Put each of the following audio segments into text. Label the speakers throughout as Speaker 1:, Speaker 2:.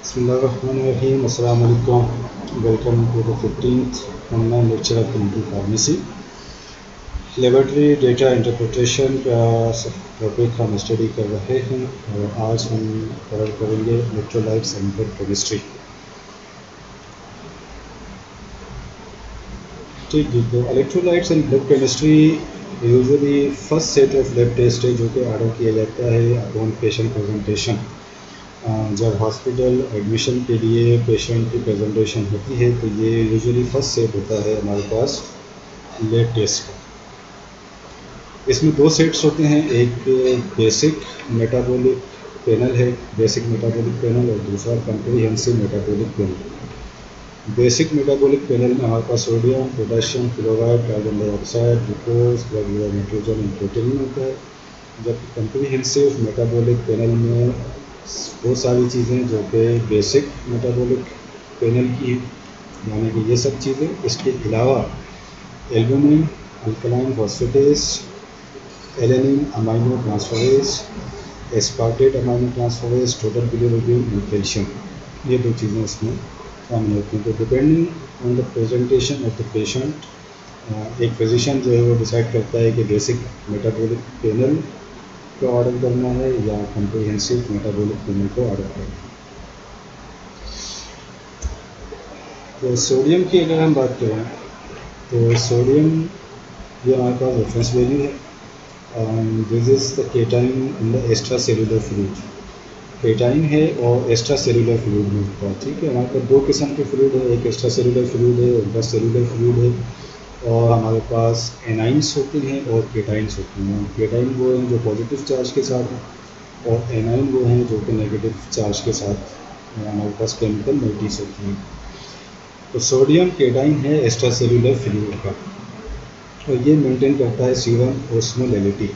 Speaker 1: Bismillahirrahmanirrahim. Assalamu alaikum. Welcome to the 15th online lecture of clinical pharmacy. Laboratory data interpretation का topic हम study कर रहे हैं और आज हम कवर करेंगे इलेक्ट्रोलाइट्स एंड ब्लड केमिस्ट्री। ठीक है, तो electrolytes and blood chemistry usually first set of lab test है जो कि ऑर्डर किया जाता है अपॉन पेशेंट प्रेजेंटेशन। जब हॉस्पिटल एडमिशन के लिए पेशेंट की प्रेजेंटेशन होती है तो ये यूजुअली फर्स्ट सेट होता है हमारे पास लैब टेस्ट का। इसमें दो सेट्स होते हैं, एक बेसिक मेटाबॉलिक पैनल है, बेसिक मेटाबॉलिक पैनल, और दूसरा comprehensive metabolic panel. Basic metabolic panel में हमारे पास sodium, potassium, chloride, carbon dioxide, glucose, nitrogen और प्रोटीन होता है। जबकि कॉम्प्रिहेंसिव मेटाबॉलिक पैनल में बहुत सारी चीज़ें जो कि बेसिक मेटाबॉलिक पैनल की, यानी कि ये सब चीज़ें, इसके अलावा albumin, alkaline phosphatase, alanine amino transferase, aspartate amino transferase, total bilirubin और कैल्शियम, ये दो चीज़ें इसमें शामिल होती हैं। तो depending on the presentation of the patient एक फिजिशियन जो है वो डिसाइड करता है कि बेसिक मेटाबॉलिक पैनल को ऑर्डर करना है या कॉम्प्रिहेंसिव मेटाबॉलिक पैनल को ऑर्डर करना है। तो सोडियम की अगर हम बात करें तो सोडियम ये हमारे पास रेफरेंस वैल्यू है। This is the cation in the extra cellular fluid. Cation है और एक्स्ट्रा सेलुलर फ्लूइड में होता है। ठीक है, हमारे पास दो किस्म के फ्लूइड है, एक एक्स्ट्रा सेलुलर फ्लूइड है, इंट्रा सेलुलर फ्लूइड है, और हमारे पास एनाइंस होती हैं और केटाइंस होती हैं। केटाइन वो हैं जो पॉजिटिव चार्ज के साथ हैं और एनाइन वो हैं जो कि नेगेटिव चार्ज के साथ हमारे पास केमिकल मोइटीज़ होती हैं। तो सोडियम केटाइन है एक्स्ट्रा सेलुलर फ्लूइड का और ये मेंटेन करता है C1 osmolality.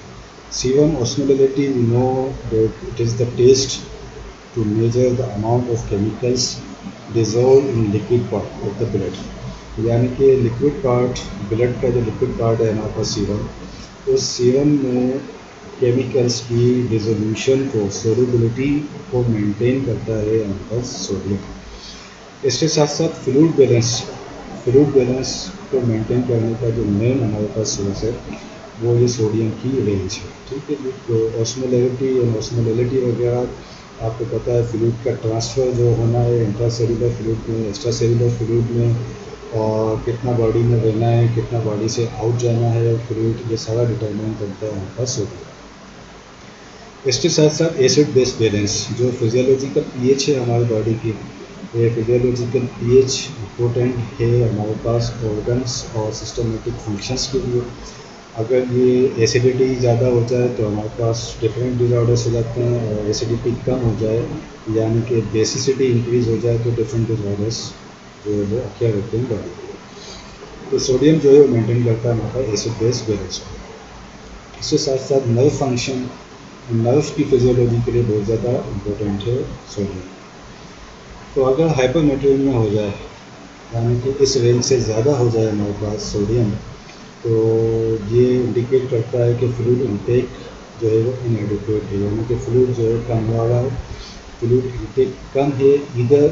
Speaker 1: C1 osmolality we know that it is the test to measure the amount of chemicals dissolve in liquid part of the blood, यानी कि लिक्विड पार्ट, ब्लड का जो liquid part है हमारे पास C1, उस C1 में chemicals की dissolution को, सोल्युबिलिटी को मेंटेन करता है हमारे पास सोडियम। इसके साथ साथ फ्लूइड बैलेंस को मेंटेन करने का जो मेन हमारे पास सोर्स है वो ये सोडियम की रेंज है। ठीक है, तो ऑस्मोलैलिटी वगैरह आपको पता है। फ्लूइड का ट्रांसफ़र जो होना है इंट्रा सेलुलर फ्लूइड में, एक्स्ट्रा सेलुलर फ्लूइड में, और कितना बॉडी में रहना है, कितना बॉडी से आउट जाना है फ्लूइड, ये सारा डिटरमाइन करता है हमारे पास सोडियम। इसके साथ साथ एसिड बेस बैलेंस, जो फिजियोलॉजिकल पीएच है हमारी बॉडी की, ये फिजियोलॉजिकल पीएच इम्पोर्टेंट है हमारे पास ऑर्गन्स और सिस्टमेटिक फंक्शंस के लिए। अगर ये एसिडिटी ज़्यादा हो जाए तो हमारे पास डिफरेंट डिज़ॉर्डर्स हो जाते हैं, और एसिडिटी कम हो जाए यानी कि बेसिसिटी इंक्रीज़ हो जाए तो डिफरेंट डिज़ॉर्डर्स जो है वो अक्यर होते हैं बॉडी में। तो सोडियम जो है वो मेंटेन करता है हमारा एसिड बेस बैलेंस को। इसके साथ साथ नर्व फंक्शन, नर्व की फिजियोलॉजी के लिए बहुत ज़्यादा इम्पोर्टेंट है सोडियम। तो अगर हाइपोनेट्रीमिया हो जाए, यानी कि इस रेंज से ज़्यादा हो जाए हमारे पास सोडियम, तो ये इंडिकेट करता है कि फ्लूइड इनटेक जो है वो इनएडिक्वेट है, यानी कि फ्लूइड जो है कम हो रहा है, फ्लूइड इनटेक कम है। इधर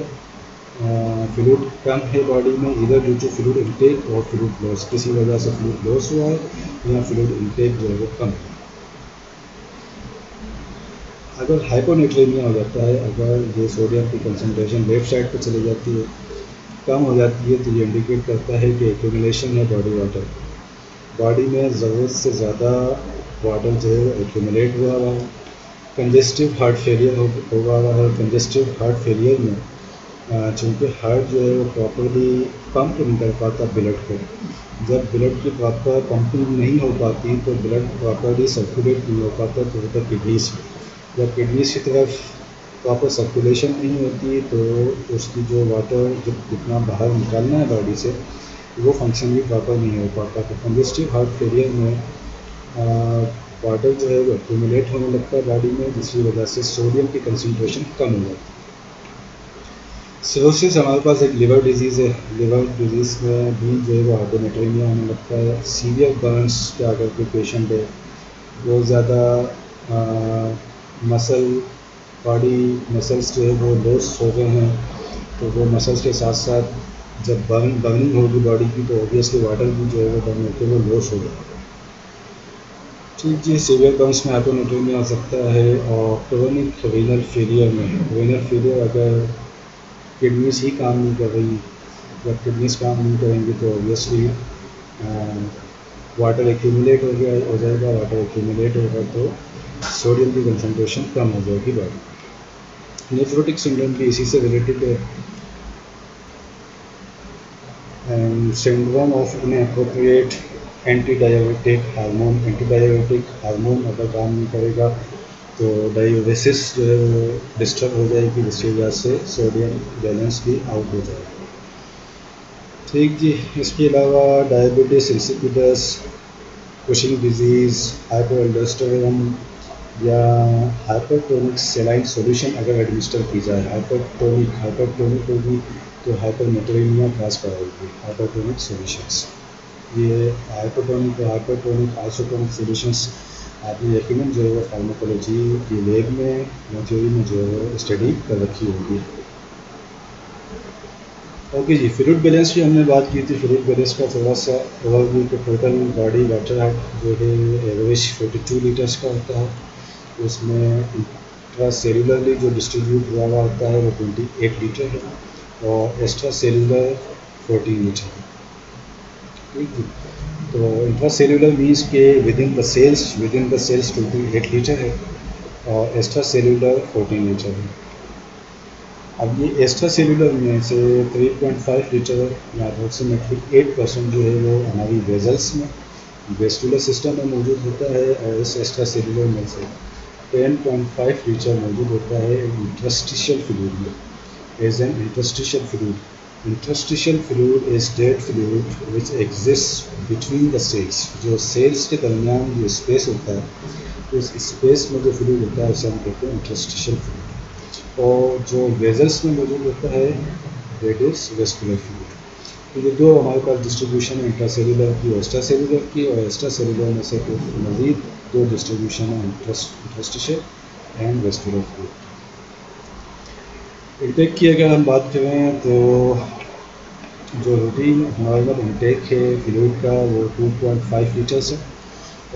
Speaker 1: फ्लूइड कम है बॉडी में, इधर ड्यू टू फ्लूइड इनटेक और फ्लूइड लॉस, किसी वजह से फ्लूइड लॉस हुआ है या फ्लूइड इनटेक जो है वो कम है। अगर हाइपोनेट्रीमिया हो जाता है, अगर ये सोडियम की कंसनट्रेशन लेफ्ट साइड पे चली जाती है, कम हो जाती है, तो ये इंडिकेट करता है कि एक्यूमुलेशन है बॉडी वाटर, बॉडी में ज़रूरत से ज़्यादा वाटर जो है वो एक्यूमुलेट हुआ हुआ है। कंजेस्टिव हार्ट फेलियर होगा हुआ है। कंजेस्टिव हार्ट फेलियर में चूँकि हार्ट जो है वो प्रॉपरली पंप नहीं कर पाता ब्लड को, जब ब्लड की प्रॉपर पंपिंग नहीं हो पाती तो ब्लड प्रॉपरली सर्कुलेट नहीं हो पाता तो होता किडनीज। जब किडनीज की तरफ प्रॉपर सर्कुलेशन नहीं होती तो उसकी जो वाटर जो जितना बाहर निकालना है बॉडी से वो फंक्शन भी प्रॉपर नहीं हो पाता। तो कंजेस्टिव हार्ट फेलियर में वाटर जो है वो एक्यूमुलेट होने लगता है बॉडी में, जिसकी वजह से सोडियम की कंसनट्रेशन कम हो जाती है। सिरोसिस हमारे पास एक लिवर डिजीज़ है। लिवर डिजीज़ में भी जो है वो हाइपोनेट्रीमिया होने लगता है। सीवियर बर्न्स का अगर कोई पेशेंट है, बहुत ज़्यादा मसल बॉडी मसल्स जो है वो लॉस हो रहे हैं, तो वो मसल्स के साथ साथ जब बर्निंग होगी बॉडी की तो ऑब्वियसली वाटर भी जो है वो बर्न होकर वो लॉस हो जाएगा। ठीक जी, सीवियर बर्न्स में हाइपोनेट्रीमिया हो सकता है, और क्रोनिक रीनल फेलियर में, रीनल फेलियर अगर किडनीज ही काम नहीं कर रही, जब किडनीज काम नहीं करेंगी तो ऑब्वियसली वाटर एक्यूमुलेट हो जाएगा, वाटर एक्यूमुलेट होगा तो सोडियम की कंसनट्रेशन कम हो जाएगी बॉडी। नेफ्रोटिक सिंड्रोम भी इसी से रिलेटेड है, and syndrome of inappropriate anti diabetic hormone अगर काम नहीं करेगा तो डायोवेसिस जो है वो डिस्टर्ब हो जाएगी, जिसकी वजह से सोडियम बैलेंस भी आउट हो जाएगा। ठीक जी, इसके अलावा डायबिटीज इंसिपिडस, कुशिंग डिजीज़, हाइपोअल्डोस्टेरोन या हाइपरटोनिक सेलाइन सॉल्यूशन अगर एडमिनिस्टर की जाए, हाइपरटोनिक होगी तो हाइपरनेट्रेमिया क्लास पाएगी, हाइपरटोनिक सॉल्यूशंस। ये हाइपरटोनिक आइसोटोनिक सॉल्यूशंस आपने यकीनन जो है वो फार्माकोलॉजी की लैब में या थ्योरी में जो है वो स्टडी कर रखी होगी। ओके जी, फ्लूइड बैलेंस की हमने बात की थी। फ्लूइड बैलेंस का थोड़ा सा ओवरव्यू के टोटल बॉडी वाटर जो है एवरेज 42 लीटर्स का होता है, उसमें इंट्रा सेलुलरली जो डिस्ट्रीब्यूट हुआ हुआ होता है वो 28 लीटर है, और एक्स्ट्रा सेलुलर 14 लीटर है। ठीक है, तो इंट्रा सेलुलर मीन्स के विदिन द सेल्स 28 लीटर है, और एक्स्ट्रा सेलुलर 14 लीटर है। अब ये एक्स्ट्रा सेलुलर में से 3.5 लीटर या अप्रोक्सीमेटली 8% जो है वो हमारी वेजल्स में, वेस्कुलर सिस्टम में मौजूद होता है, और इस एक्स्ट्रा सेलुलर में से 10.5 लीटर मौजूद होता है इंटरस्टिशियल फ्लूइड में, as an interstitial fluid. Interstitial fluid is that fluid which exist between the cells. जो सेल्स के दरमियान जो स्पेस होता है, उस स्पेस में जो फ्लूइड होता है उसे हम कहते हैं इंटरस्टिशियल फ्लूइड, और जो वेजल्स में मौजूद होता है दैट इज वेस्कुलर फ्लूइड। तो ये दो हमारे पास डिस्ट्रीब्यूशन है, इंट्रासेलुलर की और एक्स्ट्रा सेलुलर की, और एक्स्ट्रा सेलुलर में से मज़ीद दो डिस्ट्रीब्यूशन है, interstitial and vascular fluid. Intake की अगर हम बात करें तो जो रूटीन नॉर्मल इंटेक है फ्लूइड का वो 2.5 लीटर्स है,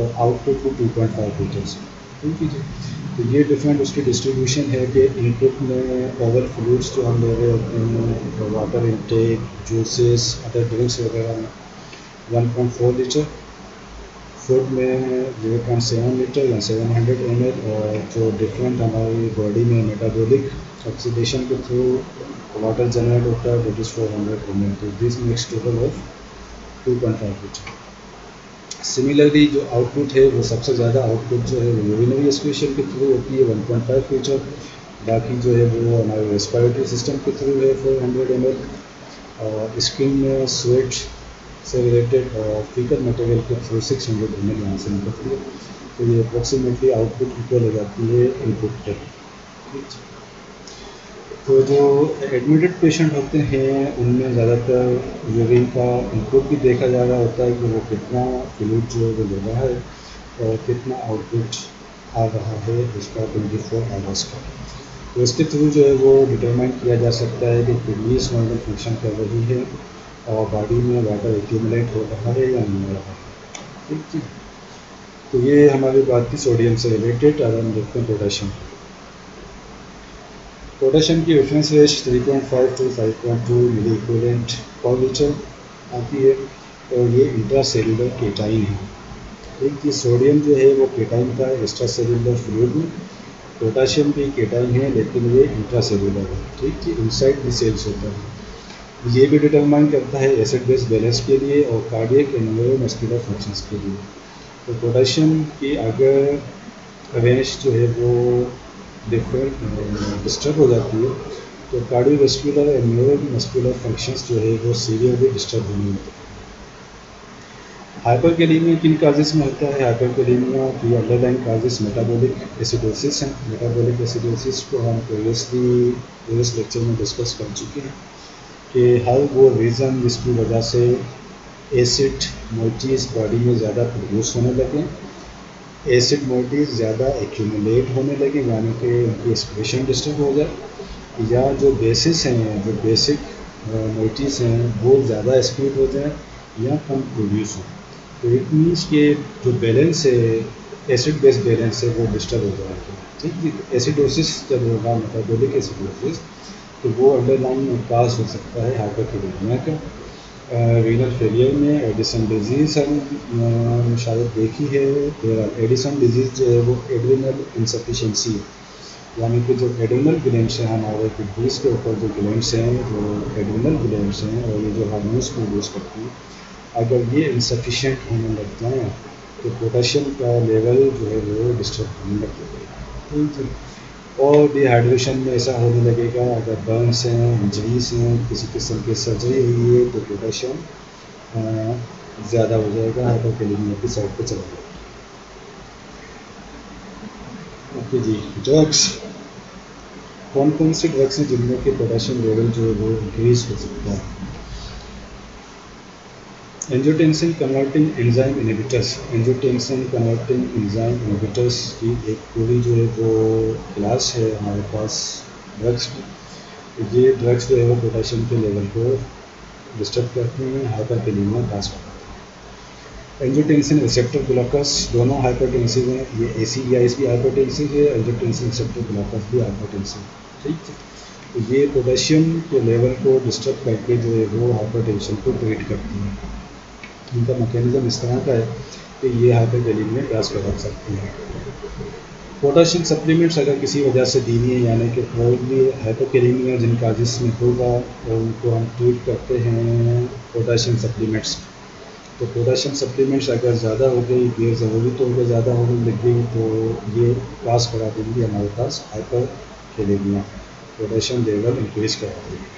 Speaker 1: और आउटपुट भी 2.5 लीटर्स है। ठीक है जी, तो ये डिफरेंट उसकी डिस्ट्रीब्यूशन है कि इनपुट में ओवर फ्लूइड्स जो हम ले रहे होते हैं, water intake, juices, other drinks वगैरह में 1.4 लीटर, फूड में 0.7 लीटर या 700 ml, और जो डिफरेंट हमारी बॉडी में मेटाबॉलिक ऑक्सीडेशन के थ्रू वाटर जनरेट होता है दैट इज़ 400 ml, तो this makes total of 2.5 litre. Similarly जो आउटपुट है वो सबसे ज़्यादा आउटपुट जो है वो यूरिनरी एस्पिरेशन के थ्रू होती है 1.5 लीटर, बाकी जो है वो हमारे रेस्पिरेटरी सिस्टम के थ्रू है 400 ml, और स्किन में स्वेट से रिलेटेड और फीकल मटेरियल के थ्रू 600 ml यहाँ से निकलती है। तो ये अप्रोक्सीमेटली आउटपुट इक्वल हो जाती है इनपुट के। तो जो एडमिटेड पेशेंट होते हैं उनमें ज़्यादातर यूरिन का इनपुट भी देखा जा रहा होता है कि वो कितना फ्लूइड जो है वो ले रहा है और कितना आउटपुट आ रहा है उसका 24 आवर्स का। तो इसके थ्रू जो है वो डिटरमाइन किया जा सकता है कि किडनीज नॉर्मल फंक्शन कर रही है और बॉडी में वाटर एक्यूमुलेट हो रहा है या नहीं हो रहा है। ठीक है, तो ये हमारी बात थी सोडियम से रिलेटेड। अब हम देखते हैं पोटेशियम। पोटेशियम की reference range 3.5 to 5.2 milliequivalent per litre आती है, और ये इंट्रा सेलुलर केटाइन है। ठीक, ये सोडियम जो है वो केटाइन का एक्स्ट्रा सेलुलर फ्लूइड में, पोटेशियम भी केटाइन है लेकिन ये इंट्रा सेलुलर है। ठीक, ये इनसाइड द सेल्स होता है। ये भी डिटरमाइन करता है एसिड बेस बैलेंस के लिए और कार्डियक एंड न्यूरोमस्कुलर फंक्शंस के लिए। तो पोटेशियम की अगर रेंज जो है वो डिस्टर्ब हो जाती है तो कार्डियोवैस्कुलर एंड न्यूरोमस्कुलर फंक्शंस जो है वो सीवियरली डिस्टर्ब होने लगते हैं। हाइपरकैलेमिया किन काजेस में होता है? हाइपरकैलेमिया की अंडरलाइन काजेस मेटाबॉलिक एसिडोसिस हैं। मेटाबॉलिक एसिडोसिस को हम प्रीवियस लेक्चर में डिस्कस कर चुके हैं कि हर वो रीज़न जिसकी वजह से एसिड मोइटीज़ बॉडी में ज़्यादा प्रोड्यूस होने लगे एसिड मोइटीज़ ज़्यादा एक्यूमुलेट होने लगे, यानी कि उनकी एक्सक्रीशन डिस्टर्ब हो जाए, या जो बेसिस हैं, जो बेसिक मोइटीज़ हैं वो ज़्यादा एक्सक्रीट हो जाए या कम प्रोड्यूस हो। तो इट मीन्स के जो बैलेंस है, एसिड बेस बैलेंस है, वो डिस्टर्ब हो जाएगा। ठीक है, एसिडोसिस जब होगा, मेटाबॉलिक एसिडोसिस, तो वो अंडरलाइन काज हो सकता है हाइपरकेलेमिया का। रीनल फेलियर में एडिसन डिजीज़ हम शायद देखी है। एडिसन डिजीज़ जो है वो एड्रिनल इंसफिशेंसी है, यानी कि जो एड्रिनल ग्लैंड्स हैं हमारे किडनीज के ऊपर, जो ग्लैंड्स हैं, जो एड्रिनल ग्लैंड्स हैं और ये जो हार्मोन्स प्रोड्यूस करती हैं, अगर ये इंसफिशेंट होने लग जाएँ तो पोटेशियम का लेवल जो है वो डिस्टर्ब होने लग जाएगा। और डिहाइड्रेशन में ऐसा होने लगेगा, अगर बर्न्स हैं, इंजरीज हैं, किसी किस्म की सर्जरी हुई है, तो पोटेशियम ज़्यादा हो जाएगा, हाइपरकेलेमिया की साइड पे चला जाएगा। ओके जी, ड्रग्स। कौन कौन सी ड्रग्स हैं जिनमें कि पोटेशियम लेवल जो है वो इंक्रीज हो सकता है? Angiotensin converting enzyme inhibitors. Angiotensin converting enzyme inhibitors की एक पूरी जो है वो क्लास है हमारे पास ड्रग्स की। ये ड्रग्स जो है वो पोटेशियम के लेवल को डिस्टर्ब करते हैं, हाइपरकेलेमिया काज करते हैं। एंजियोटेंसिन रिसेप्टर ब्लॉकर्स दोनों हाइपरटेंसिव हैं, ये ACEIs भी हाइपरटेंसिव है, एंजियोटेंसिन रिसेप्टर ब्लॉकर्स भी हाइपरटेंसिव। ठीक है, तो ये पोटेशियम के लेवल को डिस्टर्ब करके जो है वो हाइपरटेंशन को ट्रीट करती हैं। इनका मैकेनिज्म इस तरह का है कि ये हाइपरकेलेमिया काज कर सकती हैं। पोटेशियम सप्लीमेंट्स अगर किसी वजह से दी है, यानी कि प्रोबेबली हाइपरकेलेमिया जिन काजिस में होगा और उनको हम ट्रीट करते हैं पोटेशियम सप्लीमेंट्स। तो पोटेशियम सप्लीमेंट्स अगर ज़्यादा हो गई, गैर ज़रूरी तौर पर ज़्यादा होने लग गई, तो ये काज करा देंगी हमारे पास हाइपरकेलेमिया, पोटेशियम लेवल इंक्रीज करा देंगे।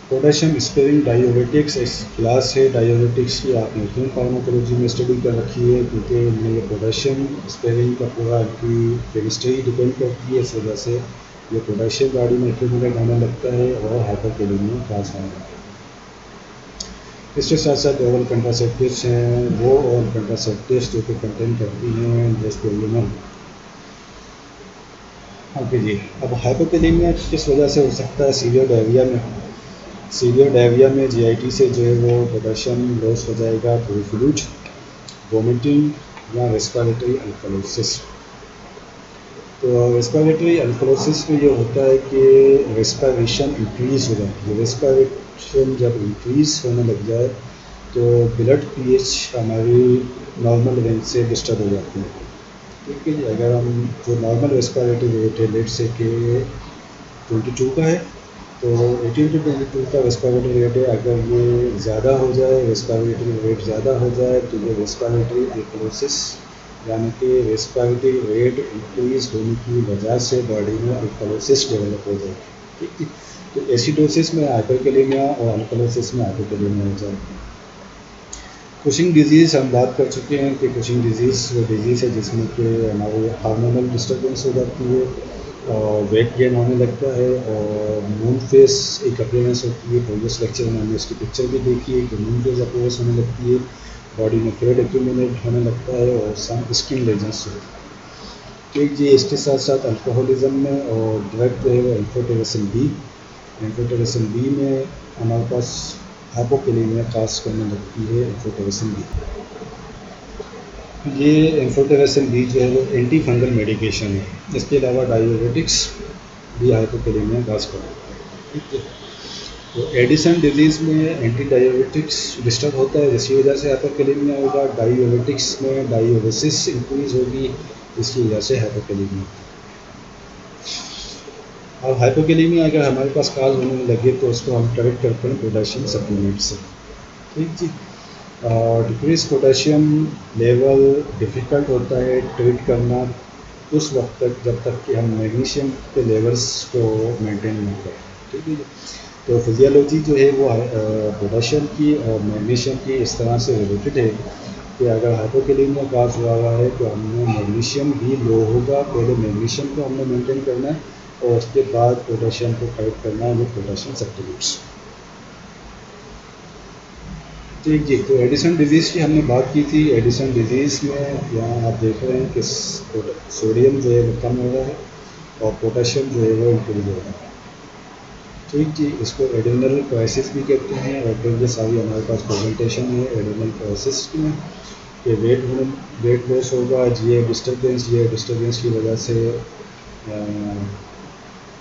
Speaker 1: पोटेशियम स्पेरिंग डायूरेटिक्स इस क्लास है। डायूरेटिक्स की आपने क्यों फार्माकोलॉजी में स्टडी कर रखी है, क्योंकि इनमें ये पोटेशियम स्पेरिंग का पूरा इनकी केमिस्ट्री डिपेंड करती है। इस वजह से ये पोटेशियम बॉडी में एक्यूमुलेट होने लगता है और हाइपरकेलेमिया काज होने लगता है। इसके साथ साथ ओरल कंट्रासेप्टिव्स हैं, वो ओरल कंट्रासेप्टिव्स जो कि कंटेन करती हैं लेस्पेरिनम। ओके जी, अब हाइपरकेलेमिया किस वजह से हो सकता है? सीवियर डायरिया में। सीवियर डायरिया में GIT से जो है वो पोटेशियम लॉस हो जाएगा थ्रू फ्लूइड, वोमिटिंग या रेस्पिरेटरी अल्कलोसिस। तो रेस्पिरेटरी अल्कलोसिस में ये होता है कि रेस्पिरेशन इंक्रीज हो जाती है। रेस्पिरेशन जब इंक्रीज होने लग जाए तो ब्लड pH हमारी नॉर्मल रेंज से डिस्टर्ब हो जाती है। ठीक है जी, अगर हम जो नॉर्मल रेस्पिरेटरी रेट है लेट से कि 22 का है, तो 18 to 22 का रेस्पिरेटरी रेट है। अगर ये ज़्यादा हो जाए, रेस्पिरेटरी रेट ज़्यादा हो जाए, तो ये रेस्पिरेटरी अल्कलोसिस, यानी कि रेस्पिरेटरी रेट इंक्रीज होने की वजह से बॉडी में अल्कलोसिस डेवलप हो जाएगी। ठीक है, तो एसिडोसिस में हाइपरकेलेमिया और अल्कलोसिस में हाइपरकेलेमिया हो जाएगी। कुशिंग डिजीज़ हम बात कर चुके हैं कि कुशिंग डिजीज़ वो डिजीज़ है जिसमें कि हमारे हार्मोनल डिस्टर्बेंस हो जाती है और वेट गेन होने लगता है और मून फेस एक अपीयरेंस होती है। प्रीवियस लेक्चर में हमने इसकी पिक्चर भी देखी है कि मून फेस अपीयरेंस होने लगती है, बॉडी में फैट एक्यूमुलेट होने लगता है और सम स्किन लेजन्स होते हैं। ठीक जी, इसके साथ साथ अल्कोहलिज्म में और ड्रग जो है वो एम्फोटेरेसिन बी। एम्फोटेरेसिन बी में हमारे पास हाइपोकेलेमिया काज करने लगती है एम्फोटेरेसिन बी। ये एम्फोटेरेसिन बी जो है वो एंटी फंगल मेडिकेशन है। इसके अलावा डायूरेटिक्स भी हाइपोकेलेमिया काज करता है। ठीक है, तो एडिसन डिजीज़ में एंटी डायूरेटिक्स डिस्टर्ब होता है, जिसकी वजह से हाइपोकेलेमिया होगा। डायूरेटिक्स में डायूरेसिस इंक्रीज होगी, जिसकी वजह से हाइपोकेलेमिया। और हाइपोकेलेमिया अगर हमारे पास काज होने लगे तो उसको हम करेक्ट करते हैं पोटेशियम सप्लीमेंट से। ठीक जी, और डिक्रीज पोटेशियम लेवल डिफ़िकल्ट होता है ट्रीट करना उस वक्त तक जब तक कि हम मैग्नीशियम के लेवल्स को मेंटेन नहीं करें। ठीक है, तो फिजियोलॉजी जो है वो पोटेशियम की और मैग्नीशियम की इस तरह से रिलेटेड है कि अगर हाइपोकेलेमिया काज हुआ है तो हमने मैग्नीशियम भी लो होगा, पहले मैग्नीशियम को हमने मेंटेन करना है और उसके बाद पोटेशियम को करेक्ट करना है विद पोटेशियम सप्लीमेंट्स। ठीक जी। तो एडिसन डिजीज़ की हमने बात की थी। एडिसन डिजीज़ में यहाँ आप देख रहे हैं कि सोडियम जो है वो कम हो रहा है और पोटेशियम जो है वो इंक्रीज हो रहा है। ठीक जी। इसको एडिनल क्राइसिस भी कहते हैं और फिर ये सारी हमारे पास प्रेजेंटेशन है एडिनल क्राइसिस में कि वेट लॉस होगा, ये डिस्टर्बेंस की वजह से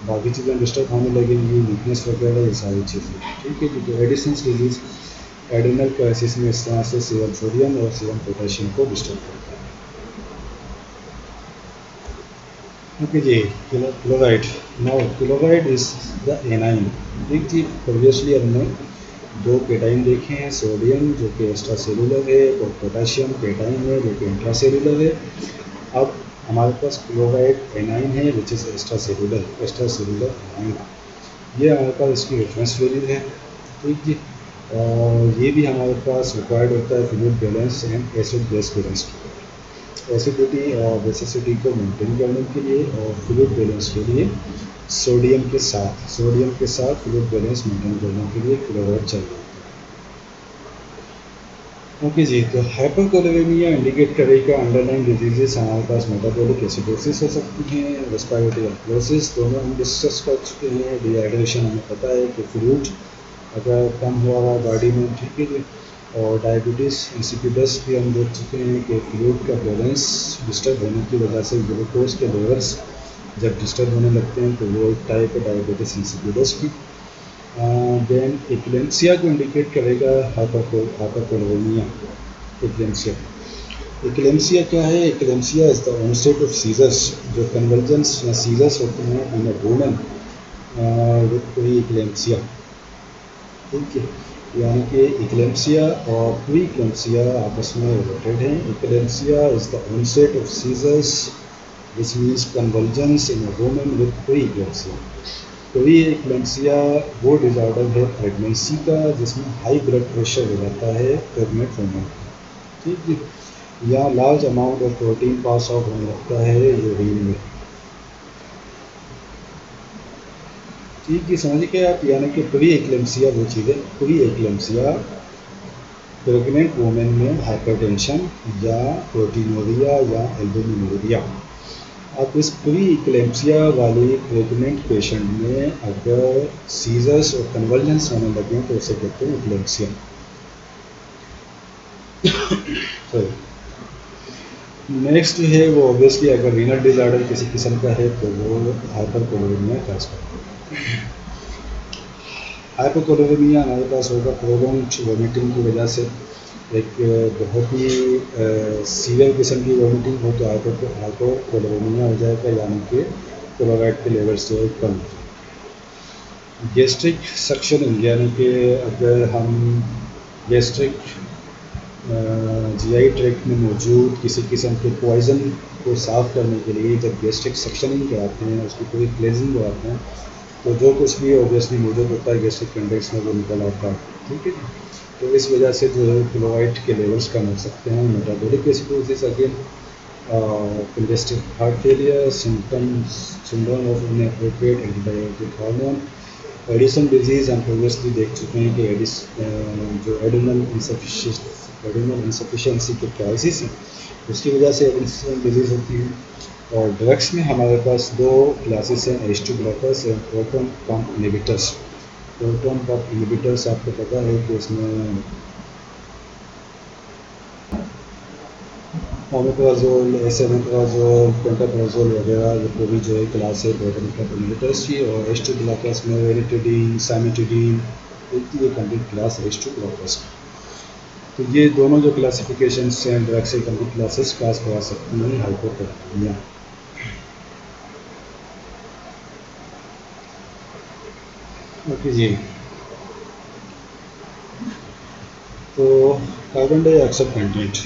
Speaker 1: बाकी चीज़ें डिस्टर्ब होने लगेंगी, वीकनेस वगैरह ये सारी चीज़ें। ठीक है जी। तो एडिसन्स डिजीज़ एडिनल क्राइसिस में इस तरह से सीरम सोडियम और सीरम पोटेशियम को डिस्टर्ब करता है। ओके जी। Chloride. Now chloride is the anion. ठीक जी। प्रीवियसली हमने दो केटाइन देखे हैं, सोडियम जो कि एक्स्ट्रा सेलुलर है और पोटेशियम केटाइन है जो कि इंट्रा सेलुलर है। अब हमारे पास क्लोराइड एनाइन है which is extra cellular A9. ये हमारे पास इसकी रेफरेंस वैल्यू है। ठीक जी। और ये भी हमारे पास रिक्वायर्ड होता है fluid balance and acid base balance के, एसिडिटी और बेसिसिटी को मेंटेन करने के लिए और फ्लूइड बैलेंस के लिए सोडियम के साथ फ्लूइड बैलेंस मेंटेन करने के लिए क्लोराइड चाहिए। ओके जी। तो हाइपरकोलेरेमिया इंडिकेट करेगा अंडरलाइन डिजीजेस हमारे पास मेटाबॉलिक एसिडोसिस हो सकती हैं, रेस्पिरेटरी अल्कोसिस दोनों हम डिस्कस कर चुके हैं। डिहाइड्रेशन हमें पता है कि फ्लूइड अगर कम हुआ हुआ बॉडी में, ठीक है जी। और डायबिटीज़ इंसिपिडस भी हम देख चुके हैं कि फ्लूइड का बैलेंस डिस्टर्ब होने की वजह से ग्लूकोज के लेवल्स जब डिस्टर्ब होने लगते हैं तो वो एक टाइप है डायबिटीज़ इंसिपिडस की। देन एक्लेम्सिया को इंडिकेट करेगा हाइपरकोलेरेमिया। एक्लेम्सिया एक्लेम्सिया क्या है? Eclampsia is the onset of seizures, जो कन्वर्जेंस या सीजर्स होते हैं in a woman with pre eclampsia. ठीक है। यानी कि एक्लेम्सिया और प्री एक्लेम्सिया आपस में रिलेटेड हैं। Eclampsia is the onset of seizures which means convergence in a woman with pre eclampsia. Pre eclampsia वो डिज़ॉर्डर है प्रेगनेंसी का जिसमें हाई ब्लड प्रेशर हो जाता है प्रेगनेंट वुमन। ठीक है। या large amount of protein pass out होने लगता है यूरिन में। ठीक है। समझ के आप, यानी कि प्री एक्लेम्सिया वो चीज़ है। प्री एक्लेम्सिया प्रेग्नेंट वुमेन में हाइपरटेंशन या प्रोटीनोरिया या एल्बुमिनूरिया। अब इस प्री इक्लेम्सिया वाले प्रेग्नेंट पेशेंट में अगर सीजर्स और कन्वर्जेंस होने लगे तो उसे कहते हैं इक्लेम्सिया। नेक्स्ट है वो ऑब्वियसली अगर रीनल डिसऑर्डर किसी किस्म का है तो वो हाइपरकोलेरेमिया कह सकते हैं। हाइपरकोलेरेमिया हमारे पास होगा प्रोलॉन्ग्ड वोमिटिंग की वजह से। एक बहुत ही सीवियर किस्म की वोमिटिंग हो तो हाइपरकोलेरेमिया हो जाएगा, यानी कि क्लोराइड के लेवल्स जो है कम। गैस्ट्रिक सक्शनिंग, यानी कि अगर हम गैस्ट्रिक जीआई ट्रैक्ट में मौजूद किसी किस्म के पॉइज़न को साफ़ करने के लिए जब गैस्ट्रिक सक्शनिंग कराते हैं, उसकी पूरी क्लेंजिंग कराते हैं, तो जो कुछ भी ऑब्वियसली मौजूद होता है गैस्ट्रिक कंडेंस में वो निकल आता है। ठीक है। तो इस वजह से जो है क्लोराइड के लेवल्स कम हो सकते हैं। Metabolic acidosis again, congestive heart failure, syndrome of inappropriate antibiotic hormone, Edison disease हम प्रीवियसली देख चुके हैं कि जो एडिनल इंसफिशिएंसी के क्राइसिस है उसकी वजह से एडिसन डिजीज़ होती है। और ड्रग्स में हमारे पास दो क्लासेस हैं, H2 blockers and proton pump inhibitors. Proton pump inhibitors आपको पता है कि इसमें ओमेप्राजोल, एसेमेप्राजोल, पेंटाप्राजोल वगैरह ये पूरी जो है क्लास है प्रोटॉन पंप इनहिबिटर्स की। और H2 ब्लॉकर्स में वेरिटिडीन, साइमिटिडीन, ये कंप्लीट क्लास है H2 ब्लॉकर्स की। तो ये दोनों जो क्लासिफिकेशन हैं ड्रग्स से कंप्लीट क्लासेस क्लास करा सकती हैं हाइपोकोलेरेमिया। ओके जी। तो carbon dioxide content,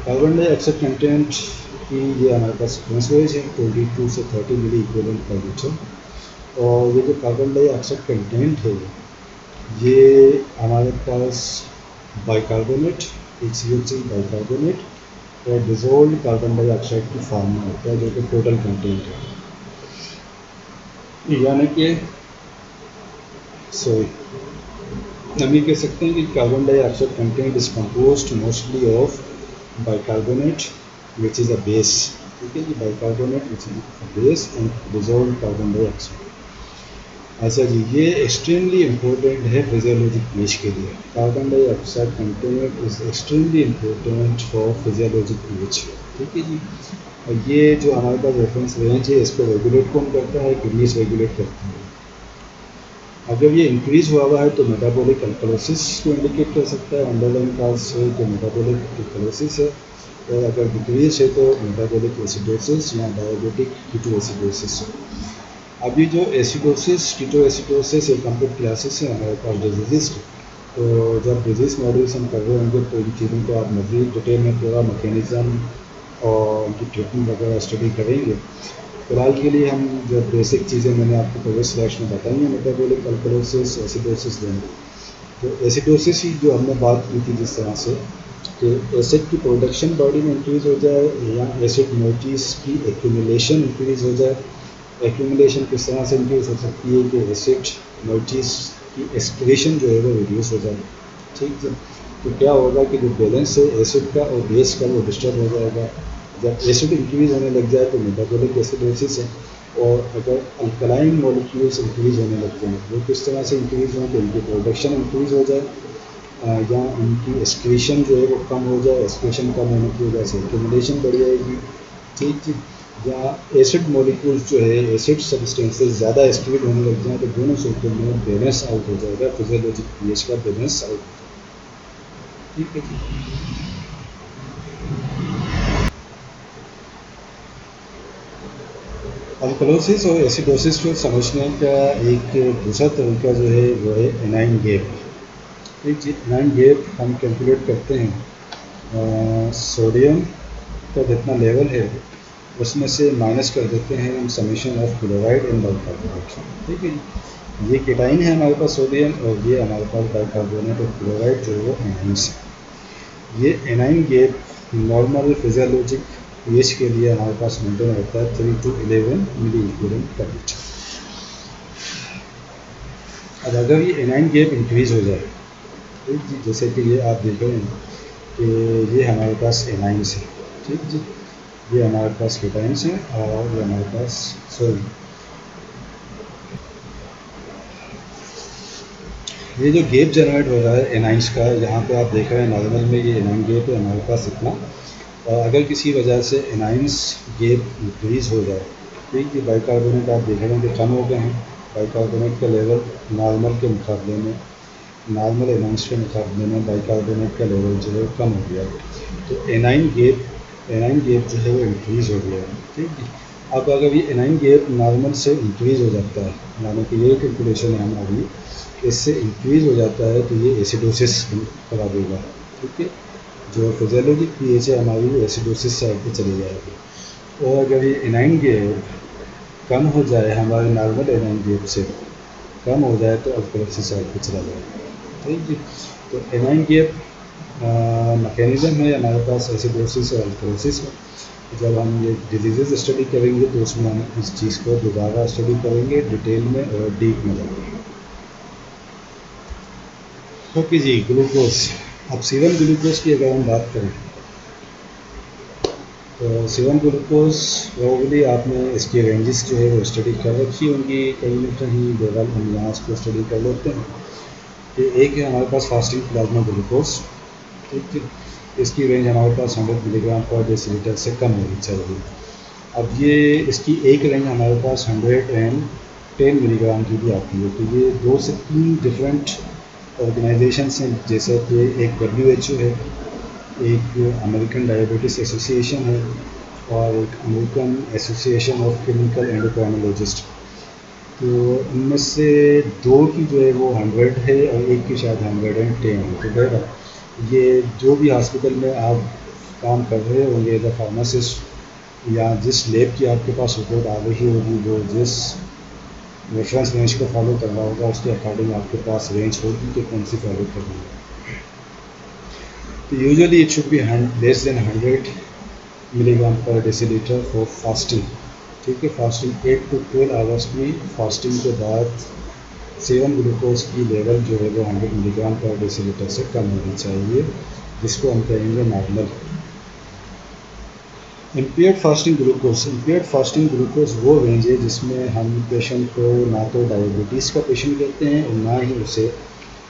Speaker 1: carbon dioxide content की ये हमारे पास सीक्वेंस है 22 से 30 मिली इक्विवेलेंट पर लीटर। और ये जो कार्बन डाइऑक्साइड कंटेंट है ये हमारे पास बाइकार्बोनेट, HCl बाइकार्बोनेट और डिजोल्व कार्बन डाइऑक्साइड की फॉर्म में होता है जो कि टोटल कंटेंट है। यानी कि सॉरी हम ये कह सकते हैं कि carbon dioxide content is composed mostly of bicarbonate which is a base. ठीक है जी, bicarbonate which is a base and dissolved carbon dioxide. अच्छा जी, ये एक्सट्रीमली इम्पोर्टेंट है फिजियोलॉजिक पीएच के लिए। Carbon dioxide content is extremely important for physiologic pH. ठीक है जी, और ये जो हमारे पास रेफरेंस रेंज है इसको रेगुलेट कौन करता है? किडनीज रेगुलेट करती है। अगर ये इंक्रीज हुआ है तो मेटाबॉलिक अल्कलोसिस को इंडिकेट कर सकता है, अंडरलाइन काज है तो मेटाबॉलिक अल्कलोसिस है, और अगर डिक्रीज है तो मेटाबॉलिक एसिडोसिस या डायबिटिक कीटोएसिडोसिस है। अभी जो एसिडोसिस कीटोएसिडोसिस एक कंप्लीट क्लासेस है हमारे पास डिजीज़ की। तो जब डिजीज़ मॉडल्स हम कर रहे होंगे तो इन चीज़ों को आप मज़ीद डिटेल में पूरा मैकेनिज़्म और उनकी ट्रीटमेंट वगैरह स्टडी करेंगे। फिलहाल के लिए हम जो बेसिक चीज़ें मैंने आपको पहले स्लाइड्स में बताई हैं, मेटाबॉलिक अल्कलोसिस, एसिडोसिस देंगे। तो एसिडोसिस ही जो हमने बात की थी जिस तरह से कि एसिड की प्रोडक्शन बॉडी में इंक्रीज़ हो जाए या एसिड मोइटीज़ की एक्यूमुलेशन इंक्रीज़ हो जाए। एक्यूमुलेशन किस तरह से इंक्रीज़ हो सकती है कि एसिड मोइटीज़ की एक्सक्रीशन जो है वो रिड्यूस हो जाए। ठीक है, तो क्या होगा कि जो बैलेंस है एसिड का और बेस का वो डिस्टर्ब हो जाएगा। जब एसिड इंक्रीज़ होने लग जाए तो मेटाबॉलिक एसिडोसिस है, और अगर अल्कलाइन मॉलिक्यूल्स इंक्रीज़ होने लग जाएँ वो किस तरह से इंक्रीज़ हों कि उनकी प्रोडक्शन इंक्रीज़ हो जाए या उनकी एक्सक्रीशन जो है वो कम हो जाए। एक्सक्रीशन कम होने की वजह से एक्यूमुलेशन बढ़ जाएगी। ठीक है, या एसिड मॉलिक्यूल्स जो है एसिड सब्सटेंसेस ज़्यादा एक्सक्रीट होने लग जाए तो दोनों सूत्रों में बैलेंस आउट हो जाएगा, फिजियोलॉजिक पीएच का बैलेंस आउट। ठीक है जी। अल्कलोसिस और एसिडोसिस को समझने का एक दूसरा तरीका जो है वो है एनाइन गैप। ठीक जी, एनाइन गैप हम कैलकुलेट करते हैं सोडियम का जितना लेवल है उसमें से माइनस कर देते हैं हम summation of chloride and bicarbonate. ठीक है जी, ये केटाइन है हमारे पास सोडियम, और ये हमारे पास बाइकार्बोनेट और क्लोराइड जो है वो एनाइंस है। ये anion gap normal physiologic pH के लिए हमारे पास मेंटेन रहता है 3 to 11 milliequivalent per litre. अब अगर ये एनाइन गैप इंक्रीज़ हो जाए, ठीक जी, जैसे कि ये आप देख रहे हैं कि ये हमारे पास एनाइंस है। ठीक जी, ये हमारे पास केटाइंस हैं और ये हमारे पास सॉरी ये जो गैप जनरेट हो रहा है एनाइंस का, यहाँ पे आप देख रहे हैं नॉर्मल में ये एनाइन गैप है हमारे पास इतना। और अगर किसी वजह से एनाइंस गैप इंक्रीज़ हो जाए, ठीक है, बाइकार्बोनेट आप देख रहे हैं कि कम हो गए हैं, बाइकार्बोनेट का लेवल नॉर्मल के मुकाबले में, नॉर्मल एनाइंस के मुकाबले में बाइकार्बोनेट का लेवल जो है कम हो गया, तो एनाइन गैप जो है वो इंक्रीज़ हो गया है। ठीक है, अब अगर ये एनाइन गैप नॉर्मल से इंक्रीज़ हो जाता है, यानी कि ये कैलकुलेशन है हमारी, इससे इंक्रीज़ हो जाता है तो ये एसिडोसिस करा देगा। ठीक है, जो फिजियोलॉजिक पीएच है हमारी वो एसिडोसिस साइड पे चली जाएगी। और अगर ये एनाइन गैप कम हो जाए, हमारे नॉर्मल एनाइन गैप से कम हो जाए तो अल्कलोसिस साइड पे चला जाएगा। ठीक है, तो एनाइन गैप मैकेनिज़्म है हमारे पास एसिडोसिस और अल्कलोसिस में। जब हम ये डिजीज़ स्टडी करेंगे तो उसमें हम इस चीज़ को दोबारा स्टडी करेंगे डिटेल में और डीप में जाएंगे। ओके जी, ग्लूकोज। अब सीरम ग्लूकोज की अगर हम बात करें तो सीरम ग्लूकोज प्रोबेबली आपने इसकी रेंजेस जो है वो स्टडी कर रखी होंगी कहीं ना कहीं, लेवल हम यहाँ इसको स्टडी कर लेते हैं कि एक है हमारे पास फास्टिंग प्लाज्मा ग्लूकोज। ठीक है, इसकी रेंज हमारे पास 100 मिलीग्राम पर डेसीलीटर से कम होनी चाहिए। अब ये इसकी एक रेंज हमारे पास 110 मिलीग्राम की भी आती है। तो ये 2 से 3 डिफरेंट ऑर्गेनाइजेशंस हैं, जैसे कि एक WHO है, एक अमेरिकन डायबिटीज़ एसोसिएशन है और एक American association of clinical endocrinologist. तो इनमें से 2 की जो है वो 100 है और एक की शायद 110 है। तो बहरहाल ये जो भी हॉस्पिटल में आप काम कर रहे होंगे एज अ फार्मासिस्ट, या जिस लैब की आपके पास रिपोर्ट आ रही होगी, वो जिस रेफरेंस रेंज को फॉलो कर रहा होगा उसके अकॉर्डिंग आपके पास रेंज होगी कि कौन सी फॉलो करनी है। तो usually it should be less than 100 milligram पर डेसीलीटर फॉर फास्टिंग। ठीक है, फास्टिंग 8 to 12 आवर्स की फास्टिंग के बाद सीरम ग्लूकोज की लेवल जो है वो 100 मिलीग्राम पर डेसीलीटर से कम होनी चाहिए, जिसको हम कहेंगे नॉर्मल। इम्पेयर्ड फास्टिंग ग्लूकोज वो रेंज है जिसमें हम पेशेंट को ना तो डायबिटीज़ का पेशेंट कहते हैं और ना ही उसे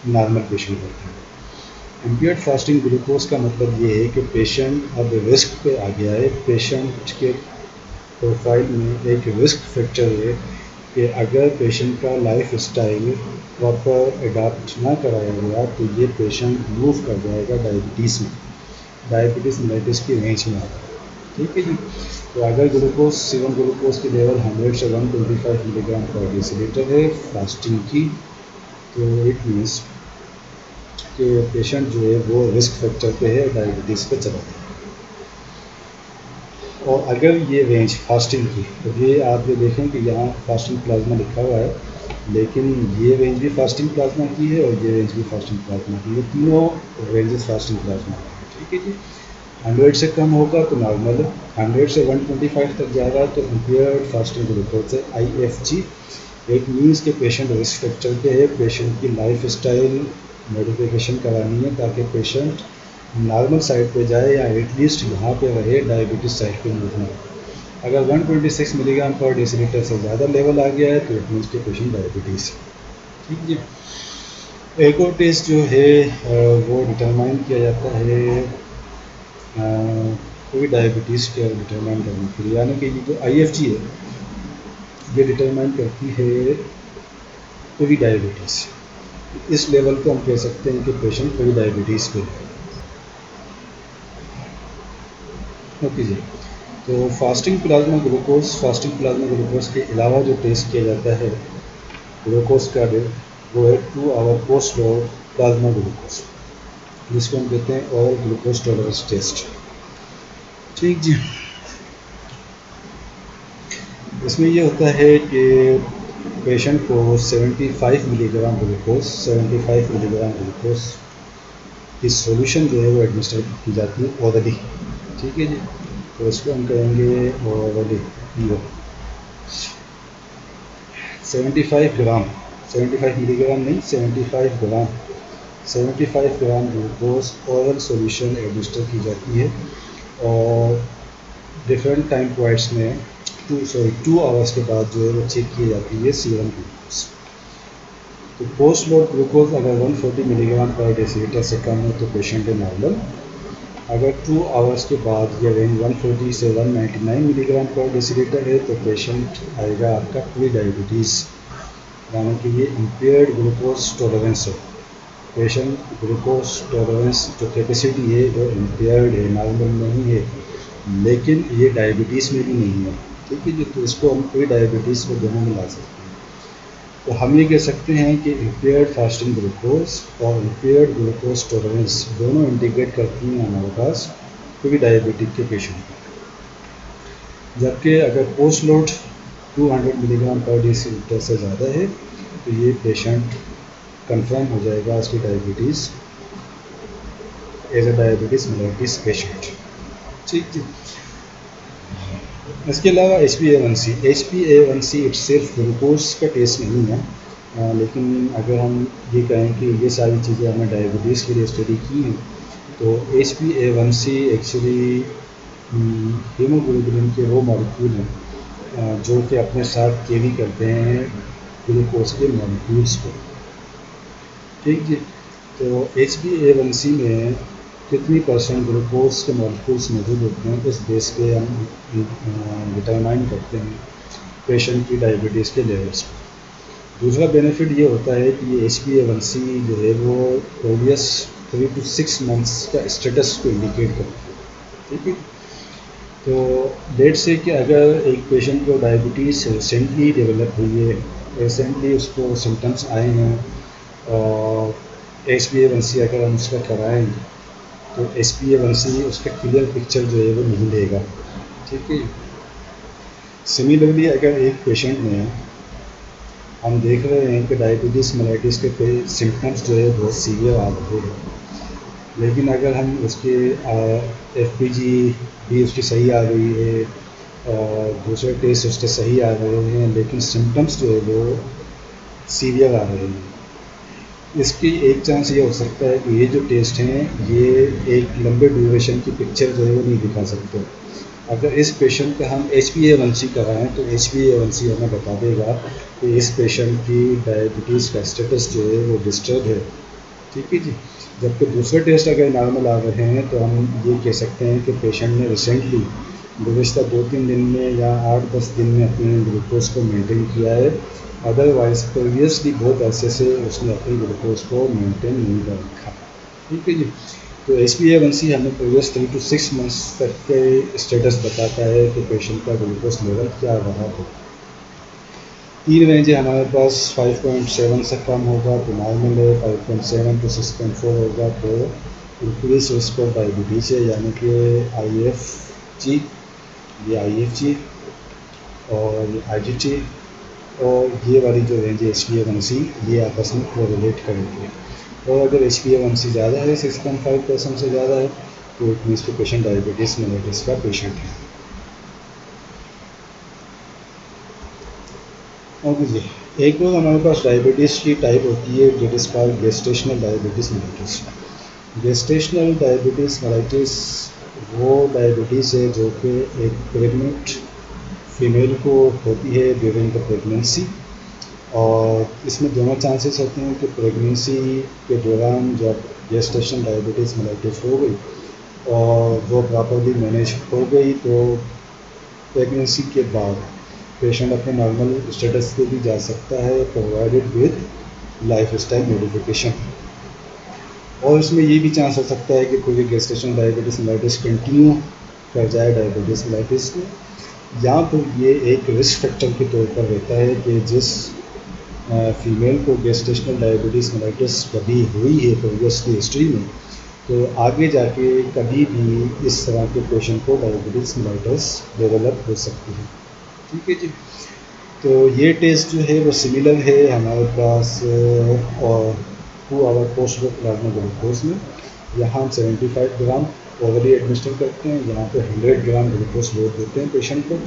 Speaker 1: नॉर्मल पेशेंट कहते हैं। इम्पेयर्ड फास्टिंग ग्लूकोज का मतलब ये है कि पेशेंट अब रिस्क पे आ गया है, पेशेंट के प्रोफाइल में एक रिस्क फैक्टर है कि अगर पेशेंट का लाइफ स्टाइल प्रॉपर अडाप्ट ना कराया गया तो ये पेशेंट मूव कर जाएगा डायबिटीज़ मेलिटस की रेंज में आता है। ठीक है जी। तो अगर सीरम ग्लूकोज की लेवल 100 से 125 मिलीग्राम पर डेसीलीटर है फास्टिंग की, तो इट मीन्स कि पेशेंट जो है वो रिस्क फैक्टर पे है, डायबिटीज़ पे चला है। और अगर ये रेंज फास्टिंग की, तो ये आप ये देखें कि यहाँ फास्टिंग प्लाज्मा लिखा हुआ है, लेकिन ये रेंज भी फास्टिंग प्लाज्मा की है और ये रेंज भी फास्टिंग प्लाज्मा की है, तीनों रेंजेस फास्टिंग प्लाज्मा की है। ठीक है जी। 100 से कम होगा तो नॉर्मल है, 100 से 125 तक जाएगा तो इम्पेयर्ड फास्टिंग ग्लूकोज है, IFG। एक मीन्स के पेशेंट रिस्क फैक्टर पे है, पेशेंट की लाइफ स्टाइल मॉडिफिकेशन करानी है ताकि पेशेंट नॉर्मल साइड पे जाए या एटलीस्ट यहाँ पे रहे, डायबिटीज़ साइड पे मूव ना हो। अगर 126 मिलीग्राम पर डेसीलीटर से ज़्यादा लेवल आ गया है तो इट मीन्स के पेशेंट डायबिटीज़। ठीक है। एक और टेस्ट जो है वो डिटरमाइन किया जाता है कोई डायबिटीज़ के डिटरमाइन करने के लिए, यानी कि ये जो IFG है ये डिटरमाइन करती है कोई डायबिटीज़। इस लेवल को हम कह सकते हैं कि पेशेंट कोई डायबिटीज़ पे है। ओके जी। तो फास्टिंग प्लाज्मा ग्लूकोज के अलावा जो टेस्ट किया जाता है ग्लूकोज का वो है 2 hour post load plasma glucose, जिसको हम कहते हैं ऑरल ग्लूकोज टॉलरेंस टेस्ट। ठीक जी। इसमें ये होता है कि पेशेंट को 75 मिलीग्राम ग्लूकोज की सॉल्यूशन जो है वो एडमिनिस्टर की जाती है ऑरली। ठीक है जी। तो इसको हम कहेंगे ऑरली 75 ग्राम, 75 मिलीग्राम नहीं, 75 gram glucose oral solution administer की जाती है और डिफरेंट टाइम पॉइंट्स में 2 आवर्स के बाद जो है वो चेक की जाती है सीरम ग्लूकोज। तो पोस्ट लोड ग्लूकोज अगर 140 मिलीग्राम पर डेसीलीटर से कम है तो पेशेंट है नॉर्मल। अगर 2 आवर्स के बाद ये रेंज 140 से 199 मिलीग्राम पर डेसीलीटर है तो पेशेंट आएगा आपका प्री डायबिटीज़, यानी कि ये इम्पेयर्ड ग्लूकोज टॉलरेंस है। पेशेंट ग्लूकोज टॉलरेंस जो कैपेसिटी है वो इम्पेयर्ड है, नॉर्मल नहीं है, लेकिन ये डायबिटीज़ में भी नहीं है। ठीक है जी। तो इसको हम प्री डायबिटीज़ को दोनों में ला सकते हैं। तो हम ये कह सकते हैं कि इम्पेयर्ड फास्टिंग ग्लूकोज और इम्पेयर्ड ग्लूकोज टॉलरेंस दोनों इंटीग्रेट करती हैं हमारे पास प्री डायबिटिक के पेशेंट को। जबकि अगर पोस्ट लोड 200 मिलीग्राम पर डेसीलीटर से ज़्यादा है तो ये पेशेंट कंफर्म हो जाएगा उसकी diabetes as a diabetes mellitus patient. ठीक है। इसके अलावा HbA1c इट्सेल्फ ग्लूकोज का टेस्ट नहीं है, लेकिन अगर हम ये कहें कि ये सारी चीज़ें हमने डायबिटीज़ के लिए स्टडी की हैं तो HbA1c एक्चुअली हीमोग्लोबिन के वो मॉलिक्यूल हैं जो कि अपने साथ कैरी करते हैं ग्लूकोज के मॉलिक्यूल्स को। ठीक है। तो HbA1c में कितनी परसेंट ग्लूकोज के मॉलिक्यूल्स मौजूद होते हैं इस बेस पे हम डिटरमाइन करते हैं पेशेंट की डायबिटीज़ के लेवल्स। दूसरा बेनिफिट ये होता है कि ये HbA1c जो है वो प्रीवियस 3 to 6 मंथ्स का स्टेटस को इंडिकेट करता है। ठीक है। तो लेट से कि अगर एक पेशेंट को डायबिटीज़ रिसेंटली डेवलप हुई है, रिसेंटली उसको सिम्टम्स आए हैं और HbA1c अगर हम उसका कराएँ तो HbA1c उसका क्लियर पिक्चर जो है वो नहीं देगा। ठीक है। सिमिलरली अगर एक पेशेंट में हम देख रहे हैं कि डायबिटीज़ मेलिटस के सिम्टम्स जो है बहुत सीवियर आ रहे हैं, लेकिन अगर हम उसके FPG भी उसकी सही आ रही है और दूसरे टेस्ट उसके सही आ रहे हैं, लेकिन सिम्टम्स जो है वो सीवियर आ रहे हैं। इसकी एक चांस ये हो सकता है कि ये जो टेस्ट हैं ये एक लंबे ड्यूरेशन की पिक्चर जो है वो नहीं दिखा सकते। अगर इस पेशेंट का हम HbA1c कराएं तो HbA1c हमें बता देगा कि इस पेशेंट की डायबिटीज़ का स्टेटस जो है वो डिस्टर्ब है, ठीक है जी। जबकि दूसरे टेस्ट अगर नॉर्मल आ रहे हैं तो हम ये कह सकते हैं कि पेशेंट ने रिसेंटली गुज़श्ता 2-3 दिन में या 8-10 दिन में अपने ग्लूकोज को मेंटेन किया है। अदरवाइज़ प्रीवियसली बहुत अरसे से उसने अपने ग्लूकोज को मेंटेन नहीं कर रखा, ठीक है जी। तो HbA1c हमें प्रीवियस 3 to 6 मंथ्स तक के स्टेटस बताता है कि पेशेंट का ग्लूकोज लेवल क्या रहा है। 3 रेंज है हमारे पास, 5.7 से कम होगा तो नॉर्मल है, 5.7 to 6.4 होगा तो इंक्रीज रिस्क ऑफ डायबिटीज़ है, यानी कि IFG, ये IFG और IGT और ये वाली जो रेंज है HbA1c ये आपस में कोरिलेट करेंगे। और अगर HbA1c ज़्यादा है, 6.5% से ज़्यादा है, तो इट मीन्स कि पेशेंट डायबिटीज़ मेलिटस का पेशेंट है। ओके जी, एक और हमारे पास डायबिटीज़ की टाइप होती है जो is called gestational diabetes mellitus. Gestational diabetes mellitus वो डायबिटीज़ है जो कि एक प्रेग्नेंट फीमेल को होती है ड्यूरिंग द प्रेगनेंसी, और इसमें दोनों चांसेस होते हैं कि प्रेगनेंसी के दौरान जब गेस्टेशनल डायबिटीज़ मेलिटस हो गई और वो प्रॉपरली मैनेज हो गई तो प्रेगनेंसी के बाद पेशेंट अपने नॉर्मल स्टेटस पे भी जा सकता है, provided with life style modification. और इसमें ये भी चांस हो सकता है कि कोई गेस्टेशनल डायबिटीज़ मेलिटस कंटिन्यू कर जाए डायबिटीज़ मेलिटस में, या तो ये एक रिस्क फैक्टर के तौर पर रहता है कि जिस फीमेल को गेस्टेशनल डायबिटीज़ मेलिटस कभी हुई है प्रीवियसली हिस्ट्री में, तो आगे जाके कभी भी इस तरह के पेशेंट को डायबिटीज़ मेलिटस डेवलप हो सकती है, ठीक है जी। तो ये टेस्ट जो है वो सिमिलर है हमारे पास और 2 आवर पोस्ट प्लाज्मा ग्लूकोज में। यहाँ हम 75 ग्राम ओवरली एडमिनिस्टर करते हैं, यहाँ पे 100 ग्राम ग्लूकोज लोड देते हैं पेशेंट को,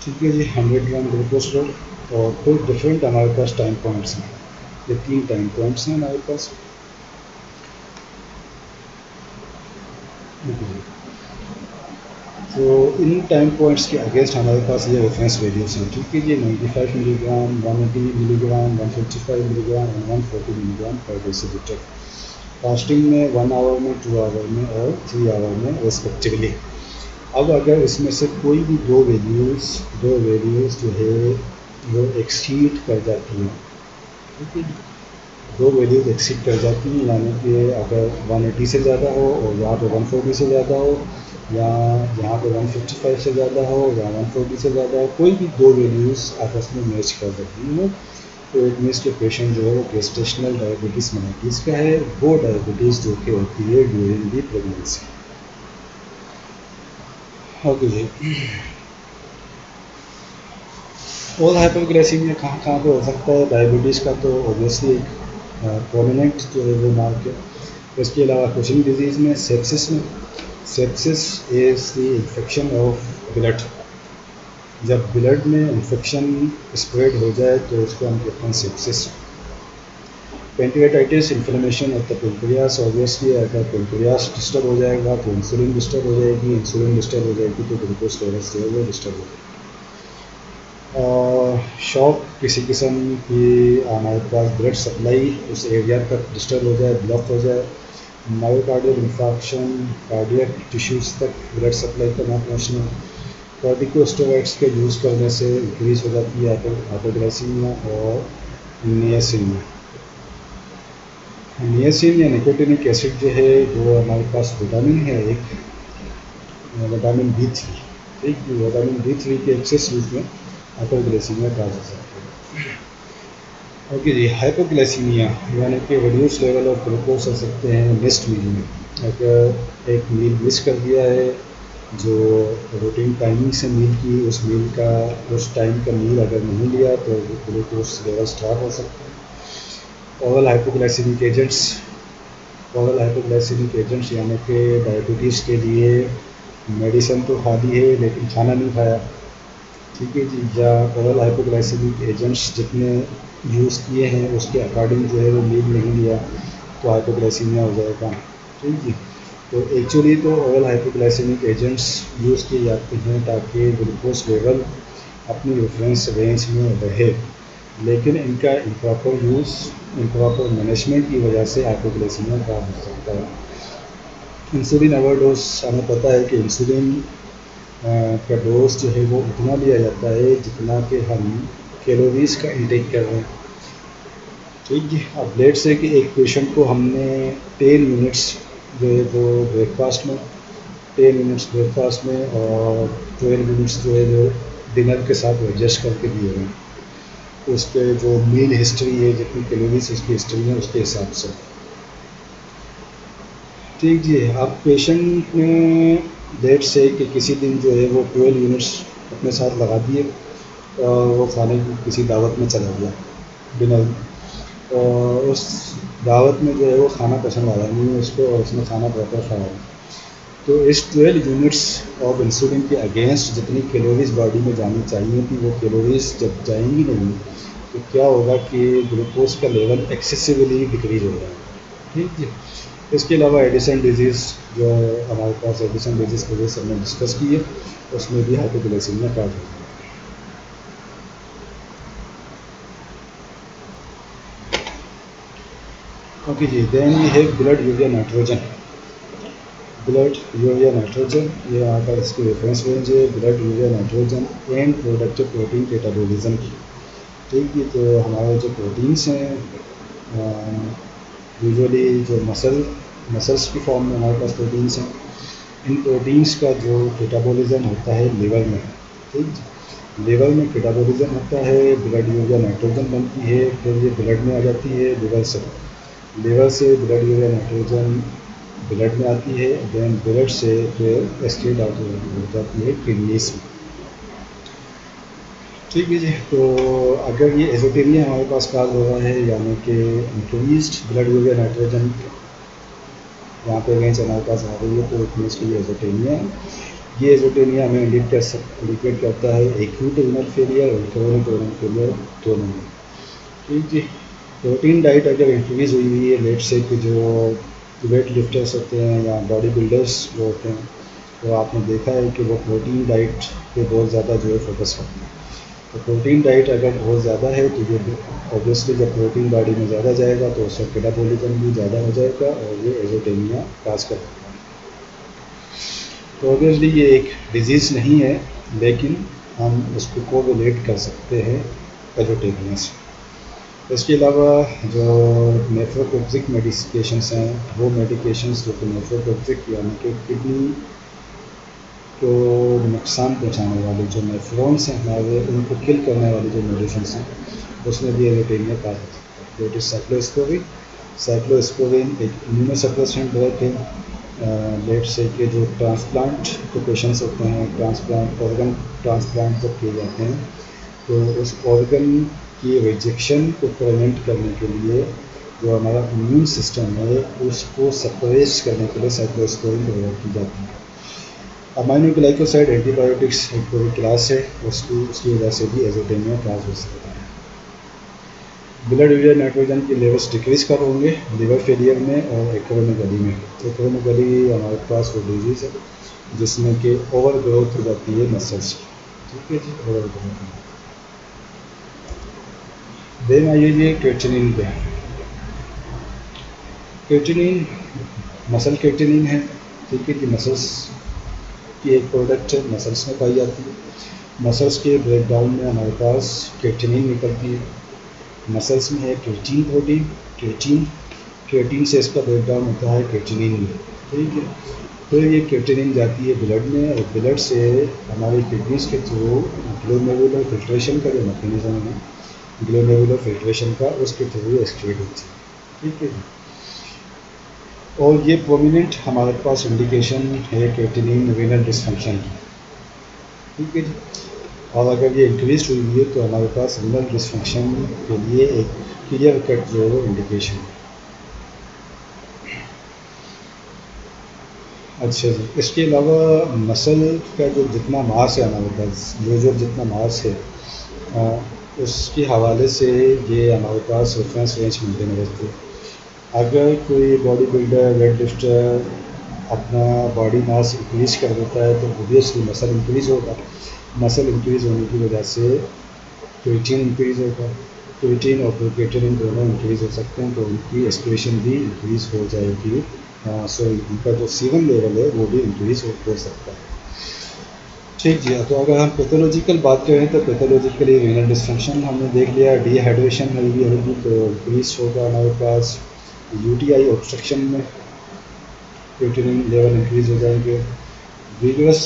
Speaker 1: ठीक है जी, 100 ग्राम ग्लूकोज लोड। और फिर डिफरेंट हमारे पास टाइम पॉइंट्स हैं, ये 3 टाइम पॉइंट्स हैं हमारे पास। तो इन टाइम पॉइंट्स के अगेंस्ट हमारे पास ये रेफरेंस वैल्यूज़ हैं, ठीक है जी। 95 मिलीग्राम, 180 मिलीग्राम, 155 मिलीग्राम और 140 मिलीग्राम पर डेसीलीटर फास्टिंग में 1 आवर में, 2 आवर में और 3 आवर में रेस्पेक्टिवली। अब अगर इसमें से कोई भी दो वैल्यूज़ जो है वो एक्सीड कर जाती हैं, ठीक है, दो वैल्यूज़ एक्सीड कर जाती हैं, यानी कि अगर 180 से ज़्यादा हो और यहाँ पे 140 से ज़्यादा हो, या यहाँ पे 155 से ज़्यादा हो या 140 से ज़्यादा हो, कोई भी दो वैल्यूज़ आपस में मैच कर जाती हैं, तो इट मीन्स के पेशेंट जो है वो गेस्टेशनल डायबिटीज़ मेलिटस का है, वो डायबिटीज़ जो कि होती है ड्यूरिंग दी प्रेगनेंसी। ओके जी। और हाइपरग्लाइसीमिया कहाँ कहाँ पे हो सकता है डायबिटीज़ का, तो ऑब्वियसली एक प्रोमिनेंट जो है वो मार्क है। इसके अलावा कुशिंग डिजीज़ में, सेप्सिस में। Sepsis is the infection of blood. जब ब्लड में इन्फेक्शन स्प्रेड हो जाए तो उसको हम कहते हैं sepsis. Pancreatitis, inflammation of the pancreas. Obviously अगर पेंक्रियास डिस्टर्ब हो जाएगा तो इंसुलिन डिस्टर्ब हो जाएगी, इंसुलिन डिस्टर्ब हो जाएगी तो ग्लूकोज लेवल्स जो है वो डिस्टर्ब हो जाएगी। शॉक किसी किस्म की हमारे पास ब्लड सप्लाई उस एरिया तक डिस्टर्ब हो जाए, ब्लॉक हो जाए, मायोकार्डियल इंफार्क्शन, कार्डियक टिश्यूज़ तक ब्लड सप्लाई का ना पहुँचना, कॉर्टिकोस्टेरॉइड्स के यूज़ करने से इंक्रीज हो जाती है हाइपरग्लाइसीमिया और नियासिन। नियासिन या निकोटिनिक एसिड जो है वो हमारे पास विटामिन है, एक विटामिन B3, ठीक, विटामिन B3 के एक्सेस यूज में हाइपरग्लाइसीमिया कहा जा सकता है। ओके जी, हाइपरग्लाइसीमिया यानी कि रिड्यूस लेवल ऑफ ग्लूकोज हो सकते हैं मिस्ड मील में। अगर एक मील मिस कर दिया है जो रूटीन टाइमिंग से मील की, उस मील का उस टाइम का मील अगर नहीं लिया तो ग्लूकोज लेवल ड्रॉप हो सकता है। Oral hypoglycaemic agents, oral hypoglycaemic agents यानी कि डायबिटीज़ के लिए मेडिसिन तो खा ली है लेकिन खाना नहीं खाया, ठीक है जी, या ओरल हाइपोग्लाइसेमिक एजेंट्स जितने यूज़ किए हैं उसके अकॉर्डिंग जो है वो मील नहीं लिया तो हाइपोग्लाइसीमिया हो जाएगा। ठीक जी, तो एक्चुअली तो ओरल हाइपोग्लाइसेमिक एजेंट्स यूज़ किए जाते हैं ताकि ग्लूकोज लेवल अपनी रेफरेंस रेंज में रहे, लेकिन इनका इम्प्रॉपर यूज़, इम्प्रॉपर मैनेजमेंट की वजह से हाइपोग्लाइसीमिया का हो सकता है। इंसुलिन ओवरडोज, हमें पता है कि इंसुलिन का डोज जो है वो उतना लिया जाता है जितना कि हम कैलोरीज़ का इंटेक कर रहे हैं। ठीक है, अब लेट से कि एक पेशेंट को हमने 10 मिनट्स जो है वो ब्रेकफास्ट में, 10 मिनट्स ब्रेकफास्ट में और 12 मिनट्स जो है वो डिनर के साथ एडजस्ट करके दिए हुए हैं, उसके जो मील हिस्ट्री है, जितनी कैलोरीज उसकी हिस्ट्री है उसके हिसाब से। ठीक जी, अब पेशेंट ने लेट से कि किसी दिन जो है वो 12 यूनिट्स अपने साथ लगा दिए और वो खाने की किसी दावत में चला गया डिनर, और उस दावत में जो है वो खाना पसंद आया नहीं उसको और उसने खाना प्रॉपर खाया। तो इस 12 यूनिट्स ऑफ इंसुलिन के अगेंस्ट जितनी कैलोरीज बॉडी में जानी चाहिए थी वो कैलोरीज जब जाएंगी नहीं तो क्या होगा कि ग्लूकोज का लेवल एक्सेसिवली डिक्रीज हो जाएगा। ठीक है, इसके अलावा एडिसन डिजीज़ जो हमारे पास एडिसन डिजीज़ की वजह से हमने डिस्कस की है, उसमें भी हाइपोग्लाइसीमिया का हो जाएगा। ओके जी, then we have blood urea nitrogen. Blood urea nitrogen, ये हमारे पास इसकी रेफरेंस रेंज है, blood urea nitrogen end product of protein catabolism की। ठीक है, तो हमारे जो प्रोटीन्स हैं यूजुअली जो मसल्स की फॉर्म में हमारे पास प्रोटीन्स हैं, इन प्रोटीन्स का जो कैटाबोलिज्म होता है लिवर में। ठीक, लिवर में कैटाबोलिज्म होता है, ब्लड यूरिया नाइट्रोजन बनती है, फिर ये ब्लड में आ जाती है, लिवर से ब्लड यूरिया नाइट्रोजन ब्लड में आती है, देन ब्लड से फिर एस्ट्रेट आउट हो जाती है किडनीज में। ठीक है जी, तो अगर ये एजोटेरिया हमारे पास काज हो रहा है यानी कि इंक्रीज्ड ब्लड यूरिया नाइट्रोजन यहाँ पे रेंज हमारे पास आ रही है तो इट मीन्स कि ये एजोटेरिया है। ये एजोटेरिया हमें इंडिकेट करता है एक्यूट रीनल फेलियर और क्रोनिक रीनल फेलियर दोनों में। ठीक जी, प्रोटीन डाइट अगर इंक्रीज हुई है, लेट से कि जो वेट लिफ्टर्स होते हैं या बॉडी बिल्डर्स जो होते हैं, तो आपने देखा है कि वो प्रोटीन डाइट पे बहुत ज़्यादा जो है फोकस करते हैं। तो प्रोटीन डाइट अगर बहुत ज़्यादा है तो ये ऑब्वियसली जब प्रोटीन बॉडी में ज़्यादा जाएगा तो उसका कैटाबोलिज्म भी ज़्यादा हो जाएगा और ये एजोटेनिया काज कर सकता है। तो ऑब्वियसली ये एक डिजीज़ नहीं है, लेकिन हम उसको कोरिलेट कर सकते हैं एजोटेनिया से। इसके अलावा जो नेफ्रोटॉक्सिक मेडिकेशंस हैं, वो मेडिकेशंस जो कि नेफ्रोटॉक्सिक यानी कि किडनी को नुकसान पहुंचाने वाले जो नेफ्रॉन्स हैं हमारे, उनको किल करने वाली जो मेडिसिन हैं, उसमें भी एजोटेरिया पास हो सकता है। तो इट इज़ साइक्लोस्पोरिन। साइक्लोस्पोरिन एक इम्यूनोसप्रेसेंट ड्रग है। लेट से कि जो ट्रांसप्लांट के पेशेंट्स होते हैं, ट्रांसप्लांट ऑर्गन ट्रांसप्लांट जब किए जाते हैं तो उस ऑर्गन की रिजेक्शन को प्रिवेंट करने के लिए जो हमारा इम्यून सिस्टम है उसको सप्रेस करने के लिए साइक्लोस्पोरिन प्रोवाइड की जाती है। अमाइनोग्लाइकोसाइड एंटीबायोटिक्स एक पूरी क्लास है, उसकी वजह से भी एजोटेनिया काज हो सकता है। ब्लड यूरिया नाइट्रोजन के लेवल्स डिक्रीज कर होंगे लिवर फेलियर में और एक्रोमेगली में। एक्रोमेगली हमारे पास वो डिजीज़ है जिसमें कि ओवर ग्रोथ हो जाती है मसल्स की। ठीक है जी, ओवर ग्रोथ। देन आइए ये क्रेटिनिन पे। क्रेटिनिन मसल क्रेटिनिन है। ठीक है जी, मसल्स की एक प्रोडक्ट है, मसल्स में पाई जाती है। मसल्स के ब्रेकडाउन में हमारे पास क्रेटिनिन निकलती है। मसल्स में है क्रेटीन प्रोटीन, क्रेटीन से इसका ब्रेकडाउन होता है क्रेटिनिन में। ठीक है, फिर ये क्रेटिनिन जाती है ब्लड में और ब्लड से हमारी किडनीज के थ्रू ग्लोमेरुलर फिल्ट्रेशन का जो मैकेनिज्म है, ग्लोमेरुलर फिल्ट्रेशन का, उसके थ्रू एक्सक्रीट होती है। ठीक है, और ये प्रोमिनेंट हमारे पास इंडिकेशन है क्रेटिनिन रीनल डिसफंक्शन की। ठीक है जी, और अगर ये इंक्रीज हुई है तो हमारे पास रीनल डिसफंक्शन के लिए एक क्लियर कट जो है इंडिकेशन है। अच्छा जी, इसके अलावा मसल का जो जितना मास है हमारे पास, जो जितना मास है, अ, उसके हवाले से ये हमारे पास रेफरेंस रेंज मेंटेन रखती है। अगर कोई बॉडी बिल्डर, वेट लिफ्टर अपना बॉडी मास इंक्रीज़ कर देता है तो ऑब्वियसली मसल इंक्रीज़ होगा। मसल इंक्रीज़ होने की वजह से क्रिएटिन इंक्रीज़ होगा। क्रिएटिन और क्रिएटिनिन दोनों इंक्रीज़ हो सकते हैं, तो उनकी एस्पिरेशन भी इंक्रीज़ हो जाएगी। सॉरी, उनका जो सीरम लेवल है वो भी इंक्रीज़ हो सकता है। ठीक जी, तो अगर हम पैथोलॉजिकल बात करें तो पैथोलॉजिकली रीनल डिस्फंक्शन हमने देख लिया, डिहाइड्रेशन होगी तो इंक्रीज होगा हमारे पास। यूटीआई ऑब्स्ट्रक्शन में क्रिएटिनिन लेवल इंक्रीज हो जाएंगे। विगरस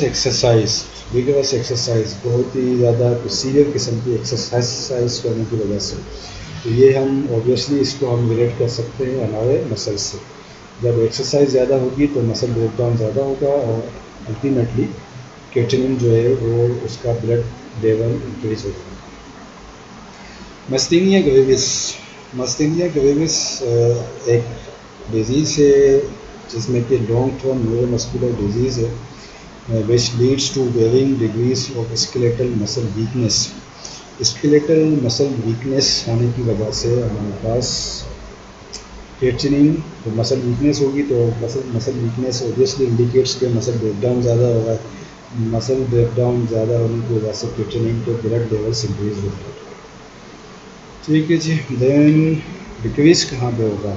Speaker 1: एक्सरसाइज बहुत ही ज़्यादा सीवियर किस्म की एक्सरसाइज करने की वजह से, तो ये हम ऑब्वियसली इसको हम रिलेट कर सकते हैं हमारे मसल से। जब एक्सरसाइज ज़्यादा होगी तो मसल ब्रेकडाउन ज़्यादा होगा और अल्टीमेटली क्रिएटिनिन जो है वो उसका ब्लड लेवल इंक्रीज होगा। मस्तीनिया ग्रेविस, मस्तीनिया ग्रेविस एक डिजीज़ है जिसमें कि लॉन्ग टर्म न्यूरोमस्कुलर डिजीज़ है, which leads to varying degrees of skeletal muscle weakness. Skeletal muscle weakness होने की वजह से हमारे पास क्रिएटिनिन, तो मसल वीकनेस होगी तो मसल वीकनेस ऑब्वियसली इंडिकेट्स के मसल ब्रेकडाउन ज़्यादा होगा। मसल ब्रेकडाउन ज़्यादा होने की वजह से क्रिएटिनिन के ब्लड लेवल्स इंक्रीज होगा। ठीक है जी, देन डिक्रीज कहाँ पे होगा?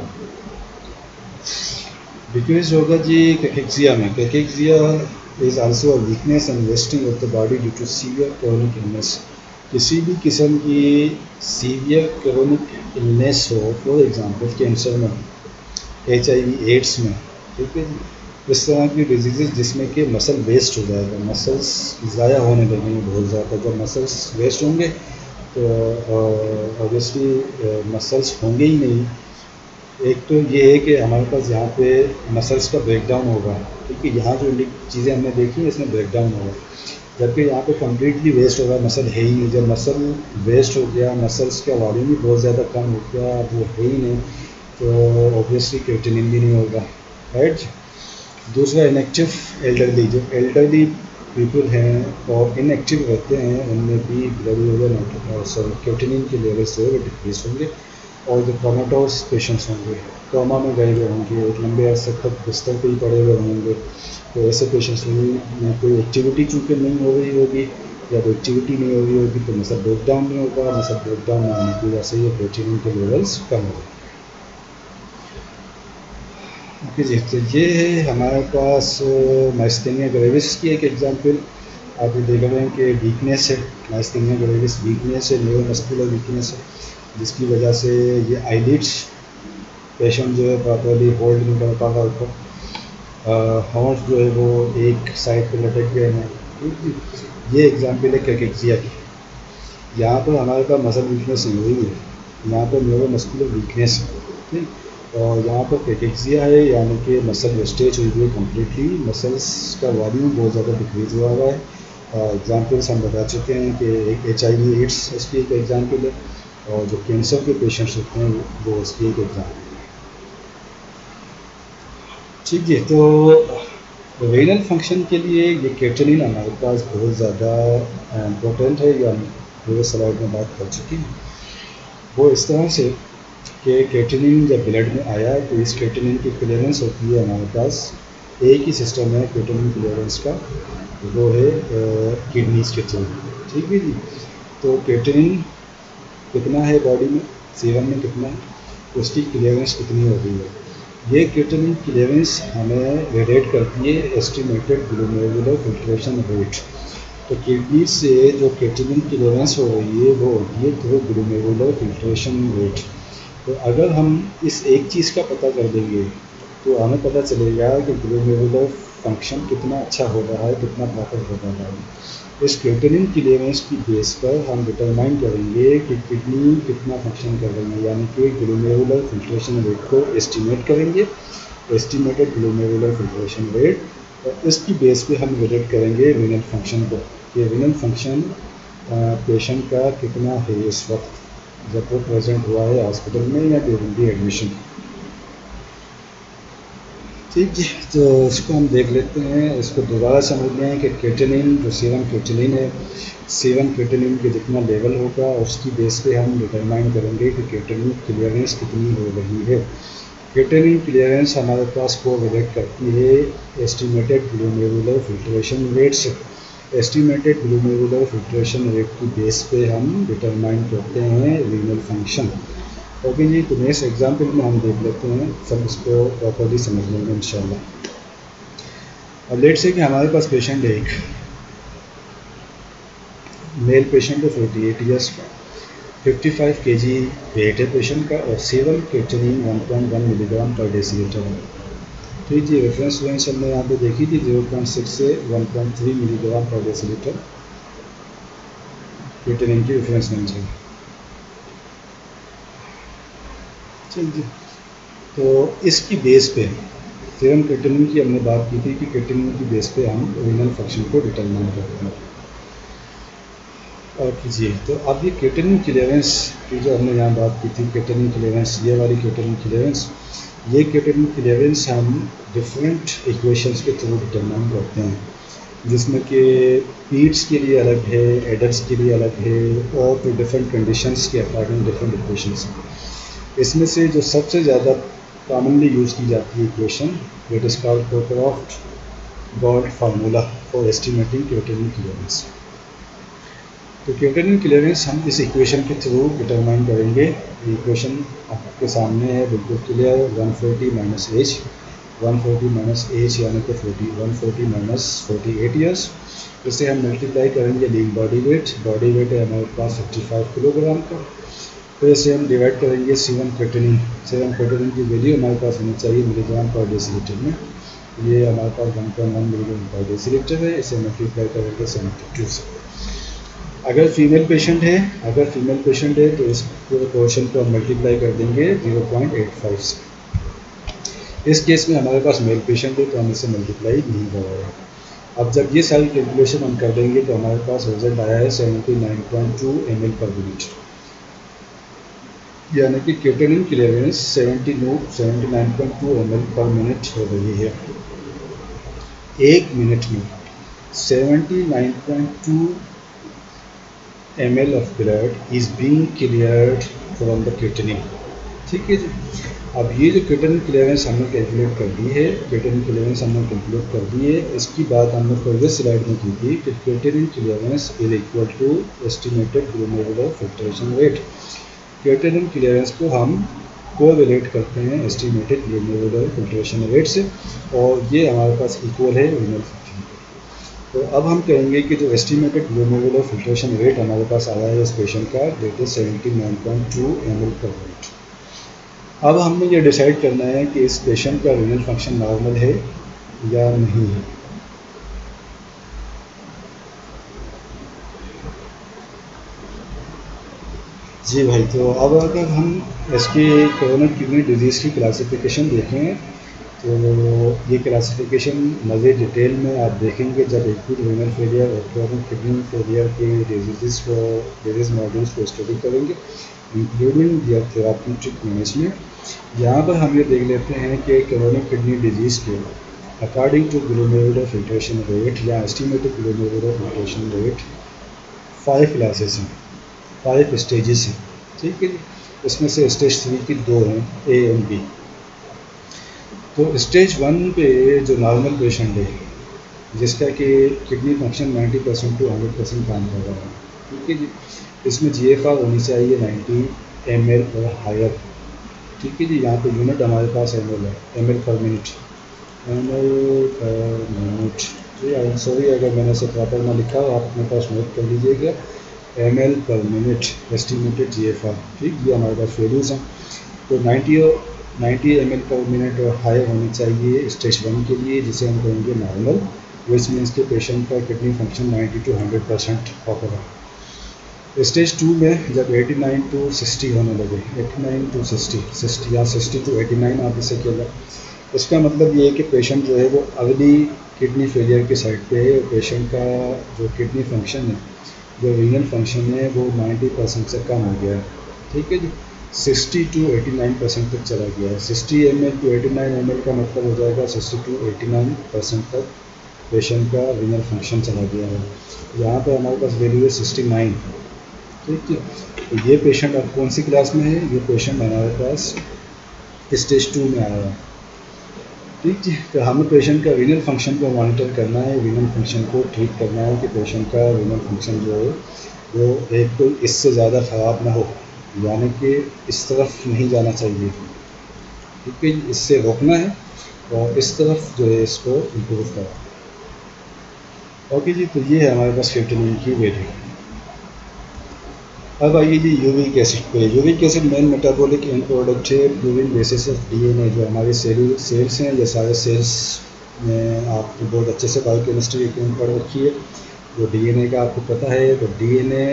Speaker 1: डिक्रीज होगा जी कैकेक्सिया में। Cachexia is also a weakness and wasting of the body due to severe chronic illness. किसी भी किस्म की सीवियर क्रोनिक इलनेस हो, फॉर एग्जांपल कैंसर में, HIV एड्स में, ठीक है जी, इस तरह की डिजीज़ जिसमें कि मसल वेस्ट हो जाएगा, मसल्स ज़ाया होने लगेंगे बहुत ज़्यादा। जब मसल्स वेस्ट होंगे तो ऑब्वियसली मसल्स होंगे ही नहीं। एक तो ये है कि हमारे पास यहाँ पे मसल्स का ब्रेकडाउन होगा, ठीक है, यहाँ जो चीज़ें हमने देखी हैं इसमें ब्रेकडाउन होगा, जबकि यहाँ पे कम्प्लीटली वेस्ट होगा, मसल है ही नहीं। जब मसल वेस्ट हो गया, मसल्स का वॉल्यूम भी बहुत ज़्यादा कम हो गया, वो है ही नहीं, तो ऑब्वियसली क्रिएटिनिन भी नहीं होगा, राइट। दूसरा इनएक्टिव एल्डरली, जो एल्डरली पीपल हैं और इनएक्टिव रहते हैं उनमें भी ब्लड लेवल, सॉरी, क्रिएटिनिन के लेवल्स जो है वो डिक्रीज होंगे। और जो कोमाटोस पेशेंट्स होंगे, कोमा में गए हुए होंगे, एक लंबे अर्से तक बिस्तर पे ही पड़े हुए होंगे, तो ऐसे पेशेंट्स में कोई एक्टिविटी चूँकि नहीं हो रही होगी, या कोई एक्टिविटी नहीं हो रही होगी तो मसल ब्रेकडाउन नहीं होगा। मसल ब्रेकडाउन ना होने की वजह से ये क्रिएटिनिन के लेवल्स कम होंगे। ओके जी, तो ये है हमारे पास माइस्थेनिया ग्रेविस की एक एग्जांपल। आप ये देख रहे हैं कि वीकनेस है, माइस्थेनिया ग्रेविस वीकनेस है, न्यूरोमस्कुलर वीकनेस है, जिसकी वजह से ये आईलिड्स पेशेंट जो है प्रॉपरली होल्ड नहीं कर पाता ऊपर, हॉर्न्स जो है वो एक साइड पे लटक गए हैं, ठीक है। ये एग्जांपल है कैकेक्सिया की। यहाँ पर हमारे पास मसल वीकनेस नहीं हुई है, यहाँ पर न्यूरोमस्कुलर वीकनेस है, ठीक। और यहाँ पर कैकेक्सिया है, यानी कि मसल वेस्टेज हुई हुई है कम्प्लीटली, मसल्स का वॉल्यूम बहुत ज़्यादा डिक्रीज हुआ हुआ है। एग्जाम्पल्स हम बता चुके हैं कि एक HIV एड्स इसकी एक एग्जाम्पल है, और जो कैंसर के पेशेंट्स होते हैं वो इसकी एक एग्जाम्पल है। ठीक है, तो रीनल फंक्शन के लिए ये क्रिएटिनिन हमारे पास बहुत ज़्यादा इम्पोर्टेंट है, या हम पूरे स्लाइड में बात कर चुके हैं। वो इस तरह से कि क्रिएटिनिन जब ब्लड में आया तो इस क्रिएटिनिन की क्लियरेंस होती है हमारे पास, एक ही सिस्टम है क्रिएटिनिन क्लियरेंस का, वो है किडनीज के थ्रू, ठीक है जी। तो क्रिएटिनिन कितना है बॉडी में, सीरम में कितना है, उसकी क्लियरेंस कितनी हो रही है, ये क्रिएटिनिन क्लियरेंस हमें रिलेट करती है एस्टिमेटेड ग्लोमेरुलर फिल्ट्रेशन रेट। तो किडनी से जो क्रिएटिनिन क्लियरेंस हो रही है वो होती है थ्रू ग्लोमेरुलर फिल्ट्रेशन रेट। तो अगर हम इस एक चीज़ का पता कर देंगे तो हमें पता चलेगा कि ग्लोमेरुलर फंक्शन कितना अच्छा हो रहा है, कितना प्रॉपर हो रहा है। इस क्रिएटिनिन क्लियरेंस की बेस पर हम डिटरमाइन करेंगे कि किडनी कितना फंक्शन कर रही है, यानी कि ग्लोमेरुलर फिल्ट्रेशन रेट को एस्टिमेट करेंगे, एस्टिमेटेड ग्लोमेरुलर फिल्ट्रेशन रेट, और इसकी बेस पे हम रिलेट करेंगे रीनल फंक्शन को, कि रीनल फंक्शन पेशेंट का कितना है इस वक्त जब वो प्रेजेंट हुआ है हॉस्पिटल में या ड्यूरिंग दी एडमिशन। ठीक है, तो इसको हम देख लेते हैं। इसको दोबारा समझते हैं कि क्रेटिनिन, जो सीरम क्रेटिनिन है, सीरम क्रेटिनिन के जितना लेवल होगा उसकी बेस पे हम डिटरमाइन करेंगे कि क्रेटिनिन क्लियरेंस कितनी हो रही है। क्रेटिनिन क्लियरेंस हमारे पास को रिलेट करती है एस्टिमेटेड ग्लोमेरुलर फिल्ट्रेशन रेट से। एस्टिमेटेड ग्लोमेरुलर फिल्ट्रेशन रेट की बेस पे हम डिटरमाइन करते हैं रीनल फंक्शन। ओके जी, तो नेक्स्ट एग्जाम्पल में हम देख लेते हैं, सब इसको प्रॉपरली समझ लेंगे इंशाल्लाह। अब लेट से कि हमारे पास पेशेंट है, एक मेल पेशेंट है 48 ईयर्स का, 55 kg वेट है पेशेंट का और सीरम क्रेटिनिन 1.1 मिलीग्राम पर डेसीलीटर है। ठीक जी, रेफरेंस रेंज हमने यहाँ पे देखी थी 0.6 से 1.3 मिलीग्राम पर डेसीलीटर क्रेटिनिन की रेफरेंस रेंज है। ठीक जी, तो इसकी बेस पे सीरम क्रेटिनिन की हमने बात की थी कि क्रेटिनिन की बेस पे हम रीनल फंक्शन को डिटरमाइन करते हैं। और कीजिए, तो अब ये क्रेटिनिन क्लियरेंस की जो हमने यहाँ बात की थी, क्रेटिनिन क्लियरेंस, ये वाली क्रेटिनिन क्लियरेंस, ये क्रेटिनिन क्लियरेंस हम डिफरेंट इक्वेशंस के थ्रू डिटरमाइन करते हैं, जिसमें कि पीड्स के लिए अलग है, एडल्ट्स के लिए अलग है, और तो डिफरेंट कंडीशंस के अकॉर्डिंग डिफरेंट इक्वेशंस हैं। इसमें से जो सबसे ज़्यादा कॉमनली यूज़ की जाती है equation, it is called Cockcroft Gault formula for estimating creatinine clearance. तो क्रेटिनिन क्लियरेंस हम इस इक्वेशन के थ्रू डिटरमाइन करेंगे। इक्वेशन आपके सामने है, बिल्कुल clear. 140 minus age, 140 minus age यानी कि 140 माइनस 48 ईयर्स। इसे हम मल्टीप्लाई करेंगे lean body weight, body weight है हमारे पास 55 किलोग्राम का। फिर इसे हम डिवाइड करेंगे सीरम क्रेटिनिन, सीरम क्रेटिनिन की वैल्यू हमारे पास होनी चाहिए मिलीग्राम पर डेसीलीटर में, ये हमारे पास 1.1 मिलीग्राम पर डेसीलीटर है। इसे मल्टीप्लाई करेंगे 72 से। अगर फीमेल पेशेंट है तो इस पूरे पोर्शन को हम मल्टीप्लाई कर देंगे 0.85 से। इस केस में हमारे पास मेल पेशेंट है तो हम इसे मल्टीप्लाई नहीं करेंगे। अब जब ये सारी कैलकुलेशन हम कर देंगे तो हमारे पास रिजल्ट आया है 79.2 ml पर मिनट, यानी कि creatinine clearance 79.2 ml per minute हो रही है। एक मिनट में 79.2 ml of blood is being cleared from the creatinine। ठीक है जी, अब ये जो क्रेटिनिन क्लियरेंस हमने कैलकुलेट कर दी है, क्रेटिनिन क्लियरेंस हमने कैलकुलेट कर दी है, इसकी बात हमने प्रीवियस स्लाइड में की थी कि creatinine clearance is equal to estimated glomerular filtration rate. Creatinine clearance को हम कोरिलेट करते हैं एस्टिमेटेड ग्लोमेरुलर फिल्ट्रेशन रेट से, और ये हमारे पास इक्वल है रीनल फंक्शन। तो अब हम कहेंगे कि जो एस्टिमेटेड ग्लोमेरुलर फिल्ट्रेशन रेट हमारे पास आया है इस पेशेंट का, that is 79.2 ml per minute. अब हमें ये डिसाइड करना है कि इस पेशेंट का रीनल फंक्शन नॉर्मल है या नहीं है। जी भाई, तो अब अगर हम इसकी कोरोनिक किडनी डिजीज़ की क्लासिफिकेशन देखें तो ये क्लासिफिकेशन मज़ीद डिटेल में आप देखेंगे जब एक्यूट रीनल फेलियर और क्रोनिक किडनी फेलियर के डिजीज़ मॉड्यूल्स को स्टडी करेंगे, इंक्लूडिंग दियर थेराप्यूटिक मैनेजमेंट। यहाँ पर हम ये देख लेते हैं कि क्रोनिक किडनी डिजीज़ के according to glomerular filtration rate या estimated glomerular filtration rate 5 classes हैं, 5 स्टेजेस हैं। ठीक है जी, इसमें से स्टेज 3 की 2 हैं, ए एंड बी। तो स्टेज 1 पे जो नॉर्मल पेशेंट है जिसका कि किडनी फंक्शन 90% टू 100% काम कर रहा है, ठीक है जी, इसमें GFR होनी चाहिए 90 ml और हायर। ठीक है जी, यहाँ पे यूनिट हमारे पास ml है, ml per minute, ml per minute. जी आई एम सॉरी अगर मैंने इसे प्रॉपर ना लिखा हो, आप अपने पास नोट कर लीजिएगा, ml per minute estimated GFR। ठीक, ये हमारे पास वैल्यूज़ हैं। तो 90 ml पर मिनट और हाई होनी चाहिए स्टेज 1 के लिए, जिसे हम कहेंगे नॉर्मल, विच मीन्स के पेशेंट का किडनी फंक्शन 90 टू 100% प्रॉपर है। स्टेज 2 में जब 89 टू 60 होने लगे, 89 टू 60 या 60 टू 89 आप इसे कह, इसका मतलब ये है कि पेशेंट जो है वो अर्ली किडनी फेलियर के साइड पे है, पेशेंट का जो किडनी फंक्शन है, जो रीनल फंक्शन है, वो 90% से कम हो गया है। ठीक है जी, 60 to 89% तक चला गया है। 60 ml to 89 ml का मतलब हो जाएगा 60 to 89% तक पेशेंट का रीनल फंक्शन चला गया है। यहाँ पे हमारे पास वैल्यू है 69। ठीक है, तो ये पेशेंट अब कौन सी क्लास में है? ये पेशेंट हमारे पास स्टेज 2 में आया है। ठीक है, तो हमें पेशेंट का रीनल फंक्शन को मॉनिटर करना है, रीनल फंक्शन को ठीक करना है कि पेशेंट का रीनल फंक्शन जो है वो एक तो इससे ज़्यादा ख़राब ना हो, यानी कि इस तरफ नहीं जाना चाहिए। ठीक है, इससे रोकना है और इस तरफ जो है इसको इम्प्रूव करना। ओके जी, तो ये है हमारे पास क्रिएटिनिन की वैल्यू। अब आइए जी यूरिक एसिड पे। Uric acid main metabolic and product है यूरिन बेसिस ऑफ डीएनए। जो हमारे सेल्स हैं, ये सारे सेल्स में आपको बहुत अच्छे से बायोकेमिस्ट्री पढ़ रखी है। जो डीएनए का आपको पता है, तो डीएनए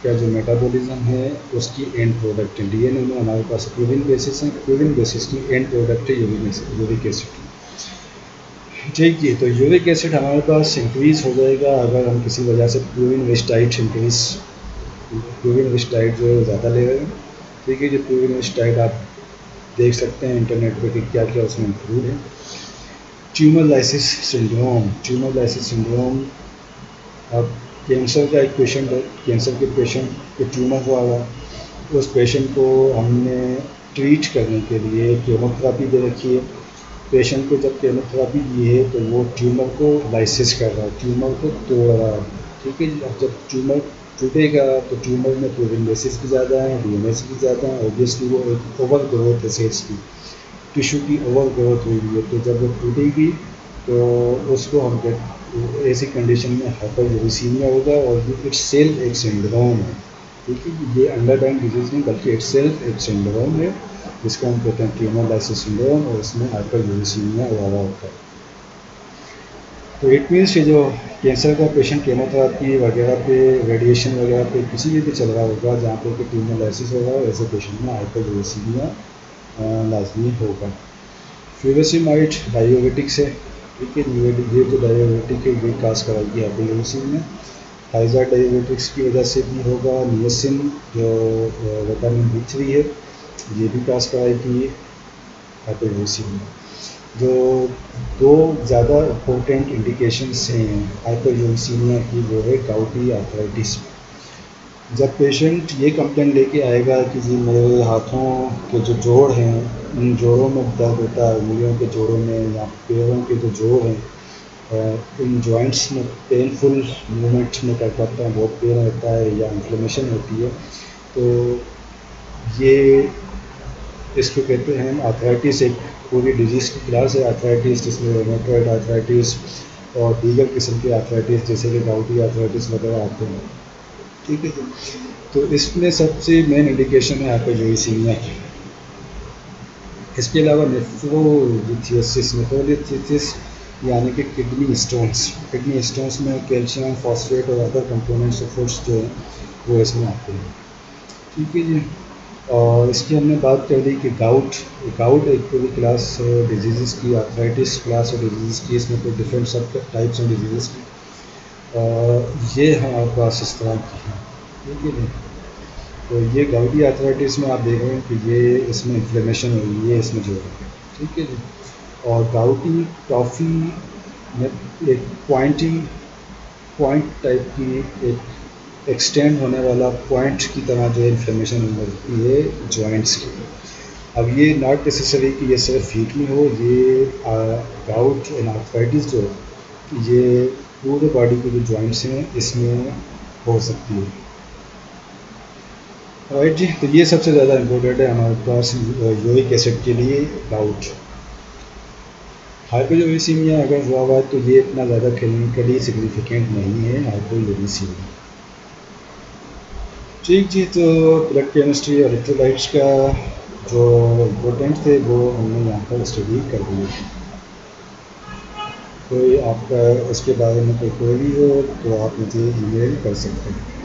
Speaker 1: का जो मेटाबॉलिज्म है उसकी एंड प्रोडक्ट है। डीएनए में हमारे पास प्यूरिन बेसिस है, प्यूरिन बेसिस की एंड प्रोडक्ट है यूरिक एसिड। ठीक है, तो यूरिक एसिड हमारे पास इंक्रीज़ हो जाएगा अगर हम किसी वजह से प्यूरिन वेस्टाइट जो है ज़्यादा ले रहे हैं। ठीक है, जो प्यूरिन वेस्टाइट आप देख सकते हैं इंटरनेट पे कि क्या क्या उसमें इंक्लूड है। Tumour lysis syndrome. अब कैंसर का एक पेशेंट है, कैंसर के पेशेंट को ट्यूमर हुआ हुआ, उस पेशेंट को हमने ट्रीट करने के लिए केमोथेरापी दे रखी है। पेशेंट को जब केमोथेरापी दी है तो वो ट्यूमर को लाइसिस कर रहा है, ट्यूमर को तोड़ रहा है। ठीक है, अब जब ट्यूमर टूटेगा तो ट्यूमर में प्यूरिन बेसिस भी ज़्यादा है, डीएनएस भी ज़्यादा है। ऑब्वियसली वो एक ओवर ग्रोथ है, सेल्स की टिश्यू की ओवर ग्रोथ हुई है। तो जब वो टूटेगी तो उसको हम ऐसी कंडीशन में हाइपरयूरेसीमिया होगा और ये इट्स सेल्फ एक सिंड्रोम है। ठीक है, ये अंडरलाइन डिजीज़ नहीं बल्कि इट्स सेल्फ एक सिंड्रोम है जिसको हम कहते हैं ट्यूमर लाइसिस सिंड्रोम, और इसमें हाइपरयूरेसीमिया ज़्यादा होता है। तो इट मीन्स कि जो कैंसर का पेशेंट केमोथेरापी वगैरह पे, रेडिएशन वगैरह पे किसी भी चल रहा होगा जहाँ पे कि ट्यूमर लाइसिस होगा, ऐसे पेशेंट में हाइपरयूरेसीमिया लाजमी होगा। फ्यूरासिमाइड डायबिटिक्स है। ठीक है, ये जो डायबिटिक है ये काज कराएगी हाइपरयूरेसीमिया। हाइजार डायबिटिक्स की वजह से भी होगा। नियसिन जो विटामिन B3 है ये भी काज कराएगी हाइपरयूरेसीमिया। जो दो ज़्यादा इम्पोर्टेंट इंडिकेशंस हैं हाइपरयूरेसीमिया की, वो है गाउटी आर्थराइटिस। जब पेशेंट ये कंप्लेंट लेके आएगा कि जी मेरे हाथों के जो जोड़ हैं, इन जोड़ों में दर्द होता है, उंगलियों के जोड़ों में या पैरों के जो जोड़ हैं, इन जॉइंट्स में पेनफुल मूवमेंट में कर पाता है, बहुत पेन होता है या इन्फ्लेमेशन होती है, तो ये इसको कहते हैं हम आर्थराइटिस। एक पूरी डिजीज़ की क्लास है आर्थराइटिस, जिसमें रोमेटॉइड आर्थराइटिस और दीगर किस्म के आर्थराइटिस जैसे कि गाउटी आर्थराइटिस वगैरह आते हैं। ठीक है, तो इसमें सबसे मेन इंडिकेशन है हाइपरयूरेसीमिया की। इसके अलावा नेफ्रोलिथिसिस यानी कि किडनी स्टोन्स में कैल्शियम, फॉस्फेट और अदर कंपोनेंट्स ऑफ फूड्स जो हैं वो इसमें आते हैं। ठीक है जी, और इसकी हमने बात कर दी कि गाउट एक पूरी क्लास डिजीज़ की, आर्थराइटिस क्लास और डिजीज़ की, इसमें कोई डिफरेंट सब टाइप्स ऑफ डिजीज़ की, ये हमारे पास इस तरह की हैं। ठीक है जी, तो ये गाउटी आर्थराइटिस में आप देख रहे हैं कि ये इसमें इन्फ्लेमेशन हो रही है इसमें जो है। ठीक है जी, और गाउटी टॉफ़ी में एक पॉइंट टाइप की एक एक्सटेंड होने वाला पॉइंट की तरह जो है इन्फ्लेमेशन होती है जॉइंट्स की। अब ये नॉट नेसेसरी कि ये सिर्फ फीट में हो, ये गाउट एंड आर्थराइटिस जो है ये पूरे बॉडी के जो जॉइंट्स हैं इसमें हो सकती है। राइट जी, तो ये सबसे ज़्यादा इम्पोर्टेंट है हमारे पास यूरिक एसिड के लिए गाउट। हाइपरयूरेसीमिया अगर हुआ हुआ है तो ये इतना ज़्यादा क्लिनिकली सिग्निफिकेंट नहीं है हाइपरयूरेसीमिया। ठीक जी, तो ब्लड केमिस्ट्री और इलेक्ट्रोलाइट्स का जो इम्पोर्टेंट थे वो हमने यहाँ पर स्टडी कर दिए। कोई आपका इसके बारे में कोई क्वेरी हो तो आप मुझे ईमेल कर सकते हैं।